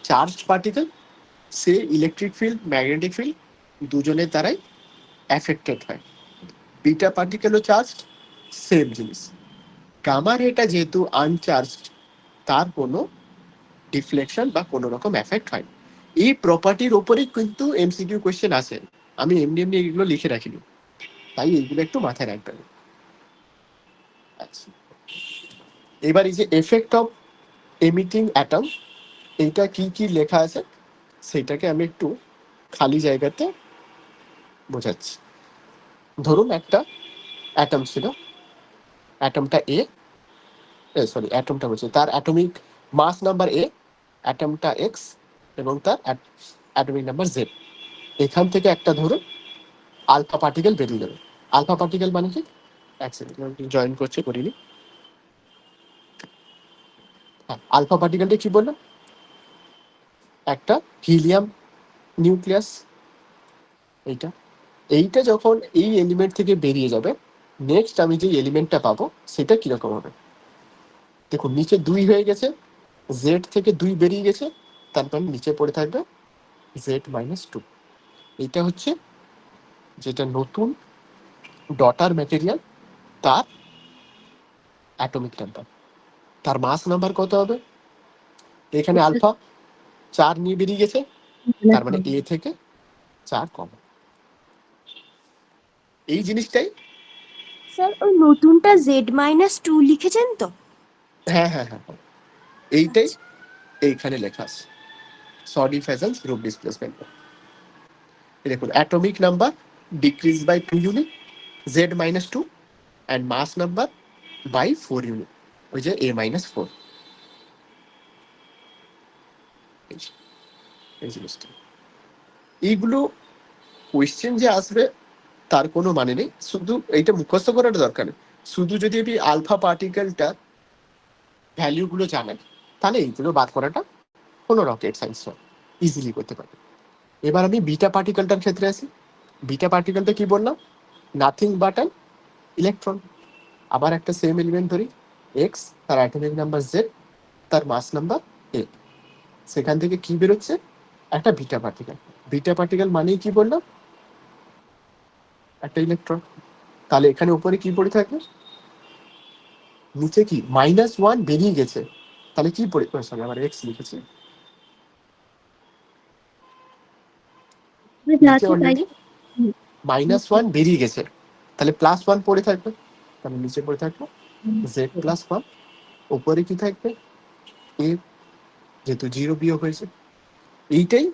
চার্জড পার্টিকেল, সে ইলেকট্রিক ফিল্ড, ম্যাগনেটিক ফিল্ড দুজনের দ্বারাই অ্যাফেক্টেড হয়। বিটা পার্টিকেলও চার্জড, সেম জিনিস। গামা রেটা যেহেতু আনচার্জড, তার কোনো ডিফ্লেকশন বা কোনো রকম এফেক্ট হয় না। এই প্রপার্টির ওপরেই কিন্তু এমসিকিউ কোয়েশ্চেন আসে। আমি এমনি এমনি এগুলো লিখে রাখিনি, তাই এইগুলো একটু মাথায় রাখবেন। আচ্ছা, এবার এই যে এফেক্ট অফ এমিটিং অ্যাটম, এইটা কি কি লেখা আছে সেইটাকে আমি একটু খালি জায়গাতে বোঝাচ্ছি। ধরুন একটা অ্যাটম ছিল, অ্যাটমটা অ্যাটমটা বলছি, তার অ্যাটমিক মাস নাম্বার এ, অ্যাটমটা এক্স, এবং তার অ্যাটমিক নাম্বার জেড। এখান থেকে একটা ধরুন আলফা পার্টিকেল বেরিয়ে যাবে। আলফা পার্টিকেল মানে কি, এক সেকেন্ড জয়েন করছে করিনি। হ্যাঁ, আলফা পার্টিকেলটা কি বললাম, একটা হিলিয়াম নিউক্লিয়াস। এইটা এইটা যখন এই এলিমেন্ট থেকে বেরিয়ে যাবে, নেক্সট আমি যে এলিমেন্টটা পাবো সেটা কিরকম হবে। দেখুন নিচে 2 হয়ে গেছে, জেড থেকে 2 বেরিয়ে গেছে, তারপর নিচে পড়ে থাকবে Z-2। এইটা হচ্ছে যেটা নতুন ডটার ম্যাটেরিয়াল, তার অ্যাটমিক নাম্বার। তার মাস নাম্বার কত হবে, এখানে আলফা 4 নিয়ে বেরিয়ে গেছে, তার মানে এ থেকে 4 কম। এই জিনিসটাই, স্যার ওই নতুনটা Z-2 লিখেছেন তো? হ্যাঁ হ্যাঁ হ্যাঁ হ্যাঁ, এইটাই আচ্ছা। এইখানে লেখা আছে, সডি ফ্যাজান্স গ্রুপ ডিসপ্লেসমেন্ট। দেখুন atomic number decrease by 2 unit, Z-2, and mass number by 4 unit, ওই যে A-4। এই জিনিসটা, এইগুলো কোয়েশ্চেন যে আসবে তার কোনো মানে নেই, শুধু এইটা মুখস্থ করার দরকার নেই। শুধু যদি আপনি আলফা পার্টিকেলটা ভ্যালুগুলো জানেন, তাহলে এইগুলো বাদ করাটা কোনো রকেট সায়েন্স নয়, ইজিলি করতে পারবে। এবার আমি বিটা পার্টিকেলটার ক্ষেত্রে আসি। বিটা পার্টিকেলটা কি বললাম, নাথিং বাট অ্যান ইলেকট্রন। আবার একটা সেম এলিমেন্ট ধরি, এক্স, তার অ্যাটমিক নাম্বার জেড, তার মাস নাম্বার এ, সেখান থেকে কি বেরোচ্ছে, একটা বিটা পার্টিকেল। বিটা পার্টিকেল মানেই কি বললাম, একটা ইলেকট্রন। তাহলে এখানে উপরে কি পড়ে থাকবে, নিচে কি -1 বেরিয়ে গেছে, তাহলে কি পড়ে, সরি আবার এক্স লিখেছি, যা নিচে আছে তাই। অলরেডি -1 বেরিয়ে গেছে, তাহলে +1 পড়ে থাকবে, তাহলে নিচে পড়ে থাকবে z+1, উপরে কি থাকবে a, যেহেতু 0 বিয়োগ হয়েছে, এইটাই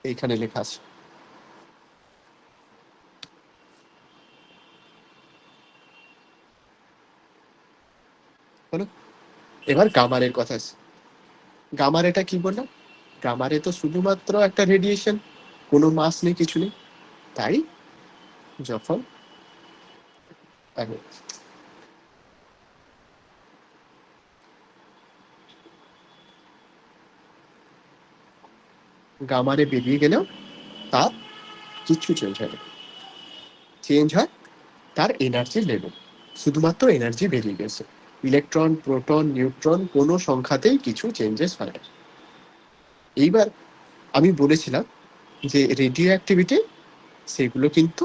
এইখানে লেখা আছে। হলো? এবার গামারের কথা আছে। গামারেটা কি বললাম, গামারে তো শুধুমাত্র একটা রেডিয়েশন, কোনো মাস নেই, কিছু নেই, তাই যখন গামারে বেরিয়ে গেলেও তার কিছু চেঞ্জ হয় না, চেঞ্জ হয় তার এনার্জি লেভেল, শুধুমাত্র এনার্জি বেরিয়ে গেছে, ইলেকট্রন, প্রোটন, নিউট্রন কোনো সংখ্যাতেই কিছু চেঞ্জেস হয় না। এইবার আমি বলেছিলাম যে রেডিও অ্যাক্টিভিটি সেগুলো কিন্তু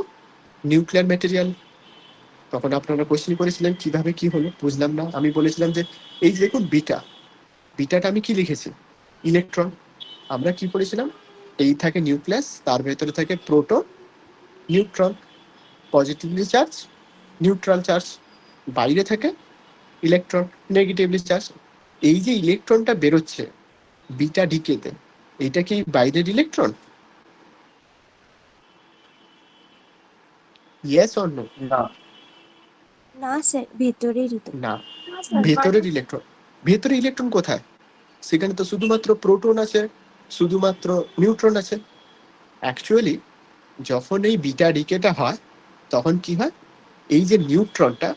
নিউক্লিয়ার ম্যাটেরিয়াল, তখন আপনারা কোশ্চেন করেছিলেন কিভাবে কি হলো, বুঝলাম না। আমি বলেছিলাম যে এই যে দেখুন বিটাটা আমি কি লিখেছি, ইলেকট্রন। আমরা কি পড়েছিলাম, এই থাকে নিউক্লিয়াস, তার ভেতরে থাকে proton, neutron, positively charge, neutral charge, বাইরে থাকে ইলেকট্রন, নেগেটিভলি চার্জ। এই যে ইলেকট্রনটা বেরোচ্ছে বিটা ডিকেতে, এইটা কি বাইরের ইলেকট্রন? Yes or no? না, না স্যার, ভেতরেরই তো। না, ভেতরের ইলেকট্রন। ভেতরে ইলেকট্রন কোথায়? সেখানে তো শুধুমাত্র প্রোটন আছে, শুধুমাত্র নিউট্রন আছে। অ্যাকচুয়ালি যখন এই বিটা ডিকেটা হয় তখন কি হয়, এই যে নিউট্রনটা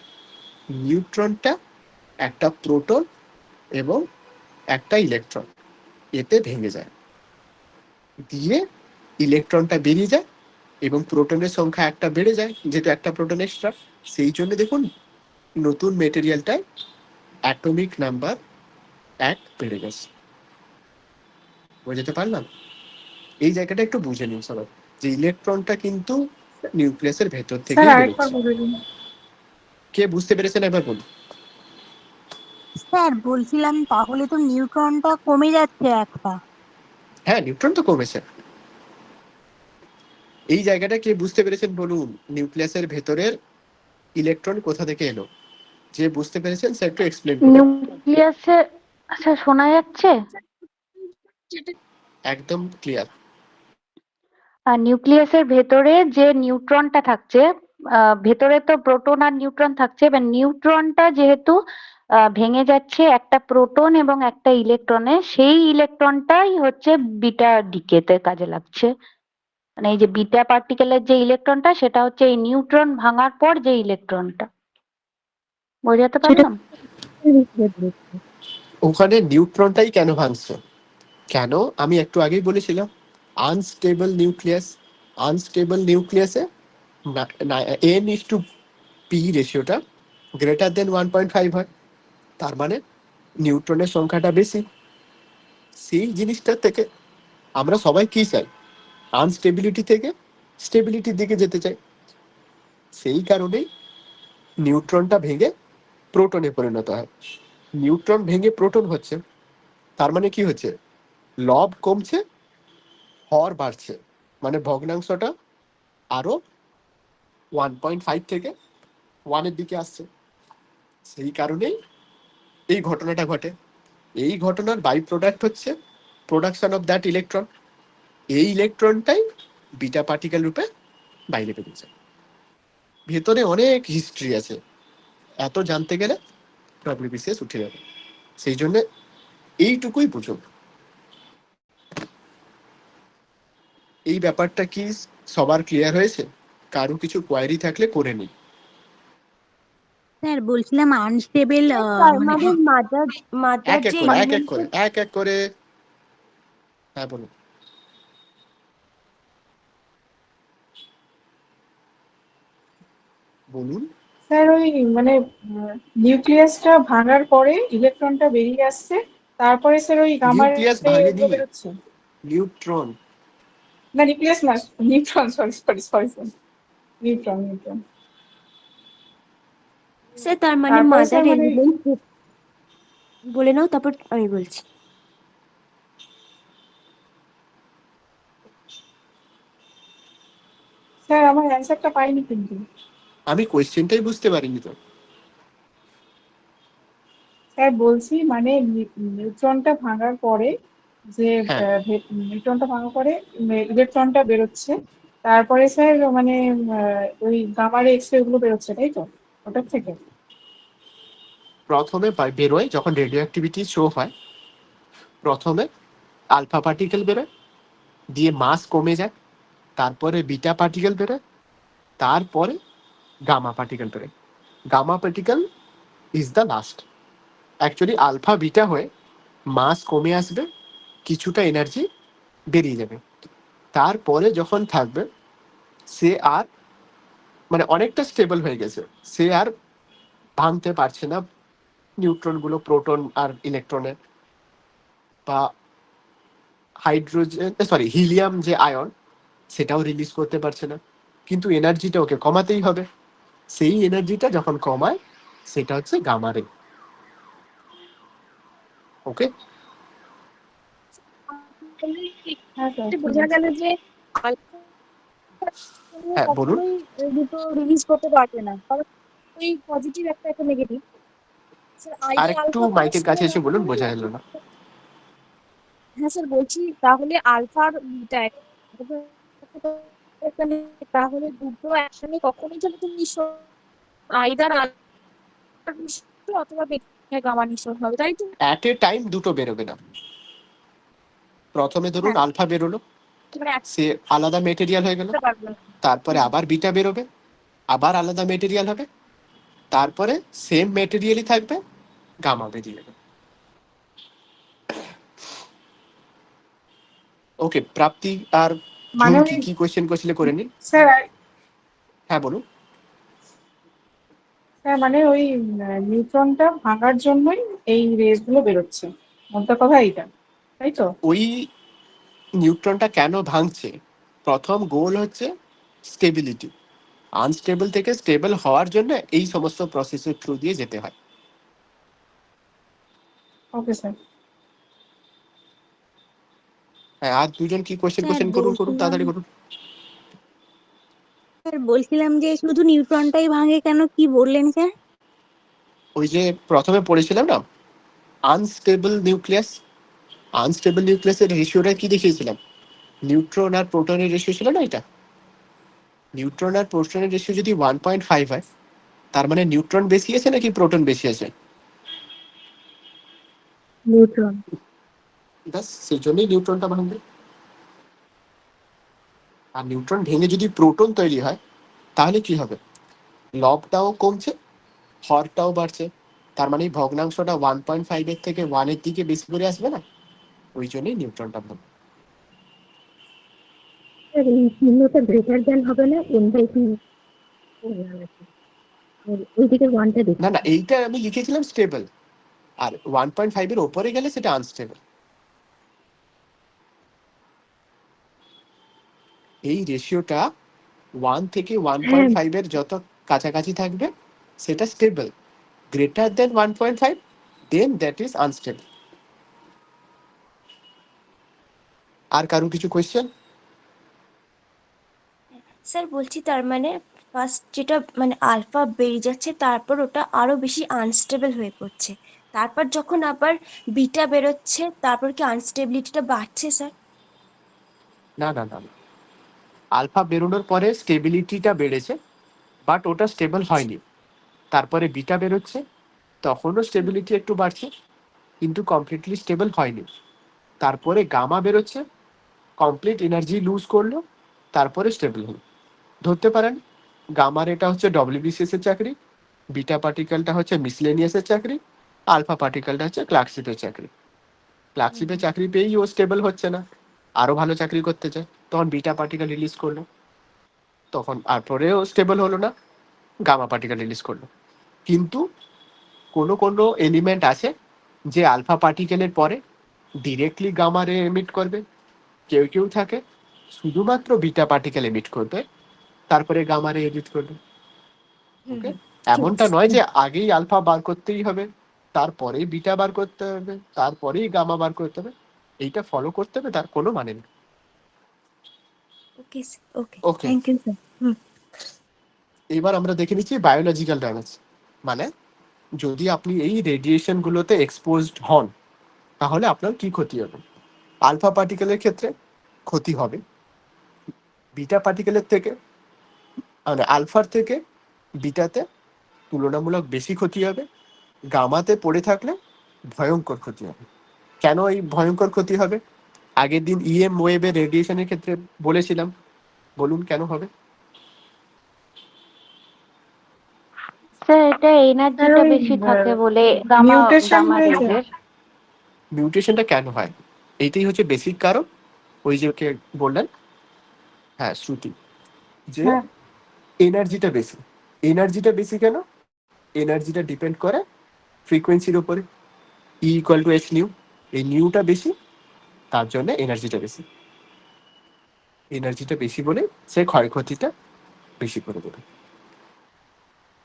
একটা প্রোটন এবং একটা ইলেকট্রন এতে ভেঙে যায়, দিয়ে ইলেকট্রনটা বেরিয়ে যায় এবং প্রোটনের সংখ্যা একটা বেড়ে যায়, যেহেতু একটা প্রোটন এক্সট্রা। সেই জন্য দেখুন নতুন মেটেরিয়ালটায় অ্যাটমিক নাম্বার 1 বেড়ে গেছে। বুঝতে পারলাম? এই জায়গাটা একটু বুঝে নিন সবাই, যে ইলেকট্রনটা কিন্তু নিউক্লিয়াসের ভেতর স্যার থেকেই আরেকবার বেরোচ্ছে। বলে দিন। কে বুঝতে পেরেছেন এবার বলুন। স্যার বলছিলাম তাহলে তো নিউট্রনটা কমে যাচ্ছে একটা। হ্যাঁ, নিউট্রন তো কমেছে। এই জায়গাটা কে বুঝতে পেরেছেন বলুন, নিউক্লিয়াসের ভেতরের ইলেকট্রন কোথা থেকে এলো, যে বুঝতে পেরেছেন সে একটু এক্সপ্লেন করুন। নিউক্লিয়াসে আচ্ছা শোনা যাচ্ছে? একদম ক্লিয়ার। আর নিউক্লিয়াসের ভেতরে যে নিউট্রনটা থাকছে, ভেতরে তো প্রোটন আর নিউট্রন থাকছে, এবার নিউট্রনটা যেহেতু ভেঙে যাচ্ছে একটা প্রোটন এবং একটা ইলেকট্রনে, সেই ইলেকট্রনটাই হচ্ছে বিটা ডিকেতে কাজে লাগছে। মানে এই যে বিটা পার্টিকেলের যে ইলেকট্রনটা, সেটা হচ্ছে এই নিউট্রন ভাঙার পর যে ইলেকট্রনটা। বোঝাতে পারলাম? ওখানে নিউট্রনটাই কেন ভাঙছে, কেন আমি একটু আগেই বলেছিলাম, আনস্টেবল নিউক্লিয়াসে n/p রেশিওটা গ্রেটার দেন 1.5 হয়, তার মানে নিউট্রনের সংখ্যাটা বেশি। সেই জিনিসটা থেকে আমরা সবাই কি চাই, আনস্টেবিলিটি থেকে স্টেবিলিটির দিকে যেতে চাই। সেই কারণেই নিউট্রনটা ভেঙে প্রোটনে পরিণত হয়। নিউট্রন ভেঙে প্রোটন হচ্ছে, তার মানে কি হচ্ছে, লব কমছে, হর বাড়ছে, মানে ভগ্নাংশটা আরো 1.5 থেকে 1-এর দিকে আসছে। সেই কারণেই এই ঘটনাটা ঘটে। এই ঘটনার বাই প্রোডাক্ট হচ্ছে প্রোডাকশন অফ দ্যাট ইলেকট্রন। এই ইলেকট্রনটাই বিটা পার্টিকেল রূপে বাইরে বেরিয়েছে। ভেতরে অনেক হিস্ট্রি আছে, এত জানতে গেলে ডব্লিউবিসিএস উঠে যাবে। সেই জন্য এইটুকুই বুঝুন। এই ব্যাপারটা কি সবার ক্লিয়ার হয়েছে? কারো কিছু কোয়ারি থাকলে করে নিন। স্যার বলছিলাম আনস্টেবল তার মানে মানে মাদার এক এক যে করে এলিমেন্ট, হ্যাঁ বলুন। বলুন। স্যার ওই মানে নিউক্লিয়াসটা ভাঙার পরে ইলেকট্রনটা বেরিয়ে আসছে, তারপরে স্যার ওই গামা নিউক্লিয়াস রে ভাঙেনি, এগুলো বেরোচ্ছে। নিউট্রন। না নিউক্লিয়াস না, নিউট্রন, সরি নিউট্রন। স্যার তার মানে তারপরে মাদার স্যার মানে এলিমেন্ট বলে নাও, তারপর আমি বলছি। স্যার আমার অ্যান্সারটা পাইনি কিন্তু। আমি কোয়েশ্চেনটাই বুঝতে পারিনি তো। স্যার বলছি মানে নিউট্রনটা ভাঙার পরে যে হ্যাঁ, নিউট্রনটা ভাঙার পরে ইলেকট্রনটা বেরোচ্ছে, তারপরে স্যার মানে ওই গামা রে এক্স রে গুলো বেরোচ্ছে, তাই তো ওটার থেকে? প্রথমে বেরোয় যখন রেডিও অ্যাক্টিভিটি শো হয়, প্রথমে আলফা পার্টিকেল বেরোয়, দিয়ে মাস কমে যায়, তারপরে বিটা পার্টিকেল বেরোয়, তারপরে গামা পার্টিকেল বেরোয়। Gamma particle is the last. Actually alpha beta হয়ে মাস কমে আসবে, কিছুটা এনার্জি বেরিয়ে যাবে, তারপরে যখন থাকবে সে আর মানে অনেকটা স্টেবল হয়ে গেছে, সে আর ভাঙতে পারছে না নিউট্রনগুলো প্রোটন আর ইলেকট্রনের, বা হাইড্রোজেন সরি হিলিয়াম যে আয়ন সেটাও রিলিজ করতে পারছে না, কিন্তু এনার্জিটা ওকে কমাতেই হবে। সেই এনার্জিটা যখন কমায় সেটা হচ্ছে গামা রে। ওকে, হ্যাঁ স্যার ঠিক বোঝা আছে। গেল যে আলফা হ্যাঁ বলুন। কখনোই দুটো রিলিজ করতে পারবে না, কারণ ওই পজিটিভ একটা একটা নেগেটিভ। স্যার আই আর এ একটু আলফা মাইকের পড়াশোনা কাছে না এসে বলুন, করলে বোঝা গেল না। হ্যাঁ স্যার বলছি তাহলে আলফার বিটা তাহলে দুটো একসঙ্গে কখনোই যেন তুমি নিঃসরণ আইদার আলফা নিঃসরণ অথবা বেটা গামা নিঃসরণ হবে, তাই তো? অ্যাট এ টাইম দুটো বেরোবে না। প্রথমে ধরুন হ্যাঁ আলফা বেরোলো, মানে সে আলাদা মেটেরিয়াল হয়ে গেল, একটা পারবে না। তারপরে হুম। আবার বিটা বেরোবে, আবার আলাদা মেটেরিয়াল হবে, তারপরে সেম মেটেরিয়ালই থাকবে, গামা বেরিয়ে যাবে। ওকে, প্রাপ্তি আর মানে ঝুমকি ওই কি কোয়েশ্চেন করছিলে করে নিন। স্যার হ্যাঁ বলুন। স্যার মানে ওই নিউট্রনটা ভাঙার জন্যই এই রেস গুলো বেরোচ্ছে, মোদ্দা কথা এইটা, তাই তো? ওই নিউট্রনটা কেন ভাঙছে, প্রথম গোল হচ্ছে স্টেবিলিটি। আনস্টেবল থেকে স্টেবল হওয়ার জন্য এই সমস্ত প্রসেসের থ্রু দিয়ে যেতে হয়। Okay sir. হ্যাঁ, আর দুজন কি কোয়েশ্চেন স্যার কোয়েশ্চেন করুন করুন, বলছিলাম তাড়াতাড়ি করুন। স্যার বলছিলাম যে শুধু নিউট্রনটাই ভাঙে কেন, কি বললেন স্যার? ওই যে প্রথমে পড়েছিলাম না, আনস্টেবল নিউক্লিয়াস, আনস্টেবল নিউক্লিয়াসের রেশিওটা কি দেখিয়েছিলাম, নিউট্রন আর প্রোটনের রেশিও ছিল না এটা। নিউট্রন আর প্রোটনের রেশিও যদি 1.5 হয়, তার মানে নিউট্রন বেশি আছে নাকি প্রোটন বেশি আছে? নিউট্রন। ব্যাস সেই জন্যই নিউট্রনটা ভাঙবে। আর নিউট্রন ভেঙে যদি প্রোটন তৈরি হয়, তাহলে কি হবে, লবটাও কমছে, হরটাও বাড়ছে, তার মানে ভগ্নাংশটা 1.5 থেকে 1 দিকে বেশি করে আসবে না, ওই জন্যই নিউট্রনটা ভাঙবে। স্যার এই চিহ্নটা গ্রেটার দেন হবে না, এন/2 ওইদিকে ওয়ানটা না দেখতে না, এইটা আমি লিখেছিলাম স্টেবল, আর 1.5 ওপরে গেলে সেটা আনস্টেবল। এই রেশিওটা 1 থেকে হ্যাঁ 1.5 যত কাছাকাছি থাকবে সেটা stable, greater than 1.5 then that is unstable. আর কারো কিছু কোয়েশ্চেন? স্যার বলছি তার মানে ফার্স্ট যেটা মানে আলফা বেরিয়ে যাচ্ছে, তারপর ওটা আরো বেশি আনস্টেবল হয়ে পড়ছে, তারপর যখন আবার বিটা বেরোচ্ছে তারপর কি আনস্টেবিলিটিটা বাড়ছে স্যার? না না না, আলফা বেরোনোর পরে স্টেবিলিটিটা বেড়েছে, বাট ওটা স্টেবল হয়নি। তারপরে বিটা বেরোচ্ছে, তখনও স্টেবিলিটি একটু বাড়ছে, কিন্তু কমপ্লিটলি স্টেবল হয়নি। তারপরে গামা বেরোচ্ছে, কমপ্লিট এনার্জি লুজ করলো, তারপরে স্টেবল হলো। ধরতে পারেন গামার এটা হচ্ছে ডব্লিউবিসিএস এর চাকরি, বিটা পার্টিকেলটা হচ্ছে মিসলেনিয়াসের চাকরি, আলফা পার্টিকেলটা হচ্ছে ক্লার্কশিপের চাকরি। ক্লার্কশিপের চাকরি পেয়েই ও স্টেবল হচ্ছে না, আরো ভালো চাকরি করতে চায়, তখন বিটা পার্টিকেল রিলিজ করলো, তখন আর পরেও স্টেবল হলো না, গামা পার্টিকেল রিলিজ করলো। কিন্তু কোনো কোনো এলিমেন্ট আছে যে আলফা পার্টিকেলের পরে ডিরেক্টলি গামা রে এমিট করবে, কেউ কেউ থাকে শুধুমাত্র বিটা পার্টিকেল এমিট করবে, তারপরে গামা রে এমিট করবে। ওকে, এমনটা নয় যে আগেই আলফা বার করতেই হবে, তারপরেই বিটা বার করতে হবে, তারপরেই গামা বার করতে হবে, এইটা ফলো করতে হবে, তার কোনো মানে নেই। ওকে ওকে, ওকে, থ্যাংক ইউ স্যার। এবার আমরা দেখে নিচ্ছি বায়োলজিক্যাল ড্যামেজ। মানে যদি আপনি এই রেডিয়েশন গুলোতে এক্সপোজড হন তাহলে আপনার কি ক্ষতি হবে। আলফা পার্টিকেলের ক্ষেত্রে ক্ষতি হবে বিটা পার্টিকেলের থেকে, মানে আলফার থেকে বিটাতে তুলনামূলক বেশি ক্ষতি হবে। গামাতে পড়ে থাকলে ভয়ঙ্কর ক্ষতি হবে। কেন এই ভয়ঙ্কর ক্ষতি হবে? আগের দিন ইএম ওয়েভের রেডিয়েশনের ক্ষেত্রে বলেছিলাম, বলুন কেন হবে। স্যার এটা এনার্জিটা কারণ বেশি থাকে বলে গামা মিউটেশন গামা হয়ে যায়। রেজের। মিউটেশনটা কেন হয় এইটাই হচ্ছে বেসিক কারণ। ওই যে কে বললেন, হ্যাঁ শ্রুতি, যে হ্যাঁ, এনার্জিটা বেশি। এনার্জিটা বেশি কেন? এনার্জিটা ডিপেন্ড করে ফ্রিকোয়েন্সির উপরে, E equal to H new. এই নিউটা বেশি, তার জন্য এনার্জিটা বেশি। এনার্জিটা বেশি বলে সে ক্ষয়ক্ষতিটা বেশি করে দেবে।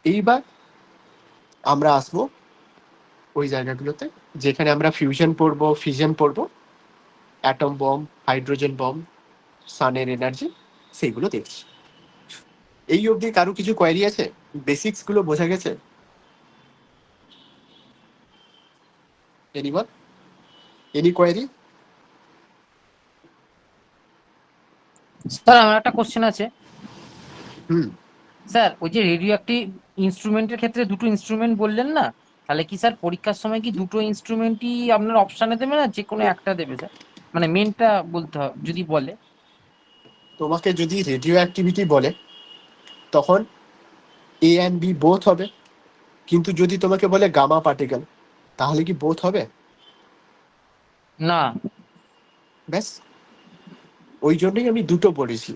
এইবার আমরা আসবো ওই জায়গাগুলোতে যেখানে আমরা ফিউশন পড়বো, ফিশন পড়বো, অ্যাটম বম, হাইড্রোজেন বম, সানের এনার্জি, সেইগুলো দেখছি। এই অবধি কারো কিছু কোয়ারি আছে? বেসিক্স গুলো বোঝা গেছে? Anyone, any query? স্যার আমার একটা কোশ্চেন আছে। হুম, স্যার ওই যে রেডিও অ্যাক্টিভ ইনস্ট্রুমেন্টের ক্ষেত্রে দুটো ইনস্ট্রুমেন্ট বললেন না, তাহলে কি স্যার পরীক্ষার সময় কি দুটো ইনস্ট্রুমেন্টই আপনার অপশানে দেবে না যে কোনো একটা দেবে স্যার? মানে মেনটা বলতে হবে যদি বলে। তোমাকে যদি রেডিও অ্যাক্টিভিটি বলে তখন এ অ্যান্ড বি বোথ হবে। কিন্তু যদি তোমাকে বলে গামা পার্টিকেল, তাহলে কি বোথ হবে? না। ব্যাস, ওই জন্যই আমি দুটো বলেছি।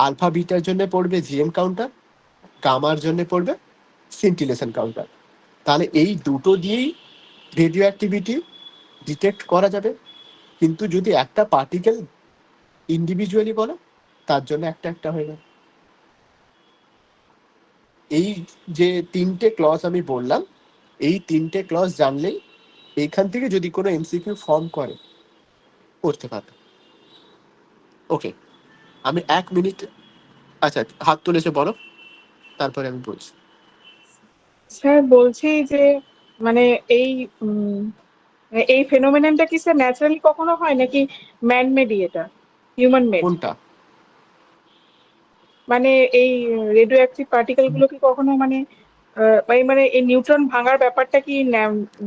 আলফা বিটার জন্য পড়বে জিএম কাউন্টার, গামার জন্য পড়বে সিন্টিলেশন কাউন্টার। তাহলে এই দুটো দিয়েই রেডিও অ্যাক্টিভিটি ডিটেক্ট করা যাবে। কিন্তু যদি একটা পার্টিকেল ইন্ডিভিজুয়ালি বলো, তার জন্য একটা একটা হয়ে যাবে। এই যে তিনটে ক্লজ আমি বললাম, এই তিনটে ক্লজ জানলেই এইখান থেকে যদি কোনো এমসিকিউ ফর্ম করে করতে পারবে। ওকে, আমি 1 মিনিট, আচ্ছা হাত তুলেছে বলো, তারপরে আমি বলছি। স্যার বলছি যে মানে এই এই ফেনোমেননটা কি স্যার ন্যাচারালি কখনো হয় নাকি ম্যান মেড এটা, হিউম্যান মেড? কোনটা? মানে এই রেডিও অ্যাক্টিভ পার্টিকেল গুলো কি কখনো মানে মানে এই নিউট্রন ভাঙার ব্যাপারটা কি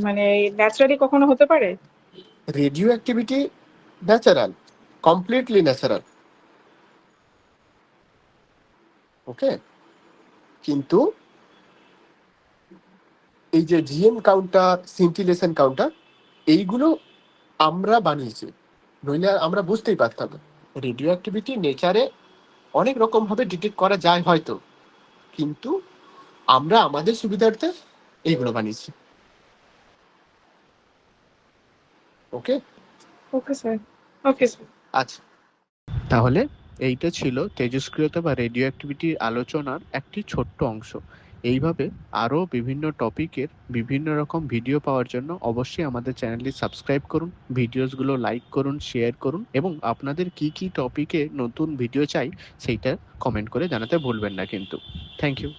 মানে ন্যাচারালি কখনো হতে পারে? Radioactivity natural, completely natural. Okay, কিন্তু এই যে জিএম কাউন্টার, সিন্টিলেশন কাউন্টার, এইগুলো আমরা বানিয়েছি, নইলে আমরা বুঝতেই পারতাম না। রেডিও অ্যাক্টিভিটি নেচারে অনেক রকম ভাবে ডিটেক্ট করা যায় হয়তো, কিন্তু আমরা আমাদের সুবিধার্থে এইগুলো বানিয়েছি। ওকে, ওকে স্যার, ওকে স্যার। আচ্ছা, তাহলে এইটা ছিল তেজস্ক্রিয়তা বা রেডিও অ্যাক্টিভিটির আলোচনার একটি ছোট্ট অংশ। এইভাবে আরও বিভিন্ন টপিকের বিভিন্ন রকম ভিডিও পাওয়ার জন্য অবশ্যই আমাদের চ্যানেলটি সাবস্ক্রাইব করুন, ভিডিওসগুলো লাইক করুন, শেয়ার করুন, এবং আপনাদের কি কি টপিকে নতুন ভিডিও চাই সেইটা কমেন্ট করে জানাতে ভুলবেন না কিন্তু। Thank you.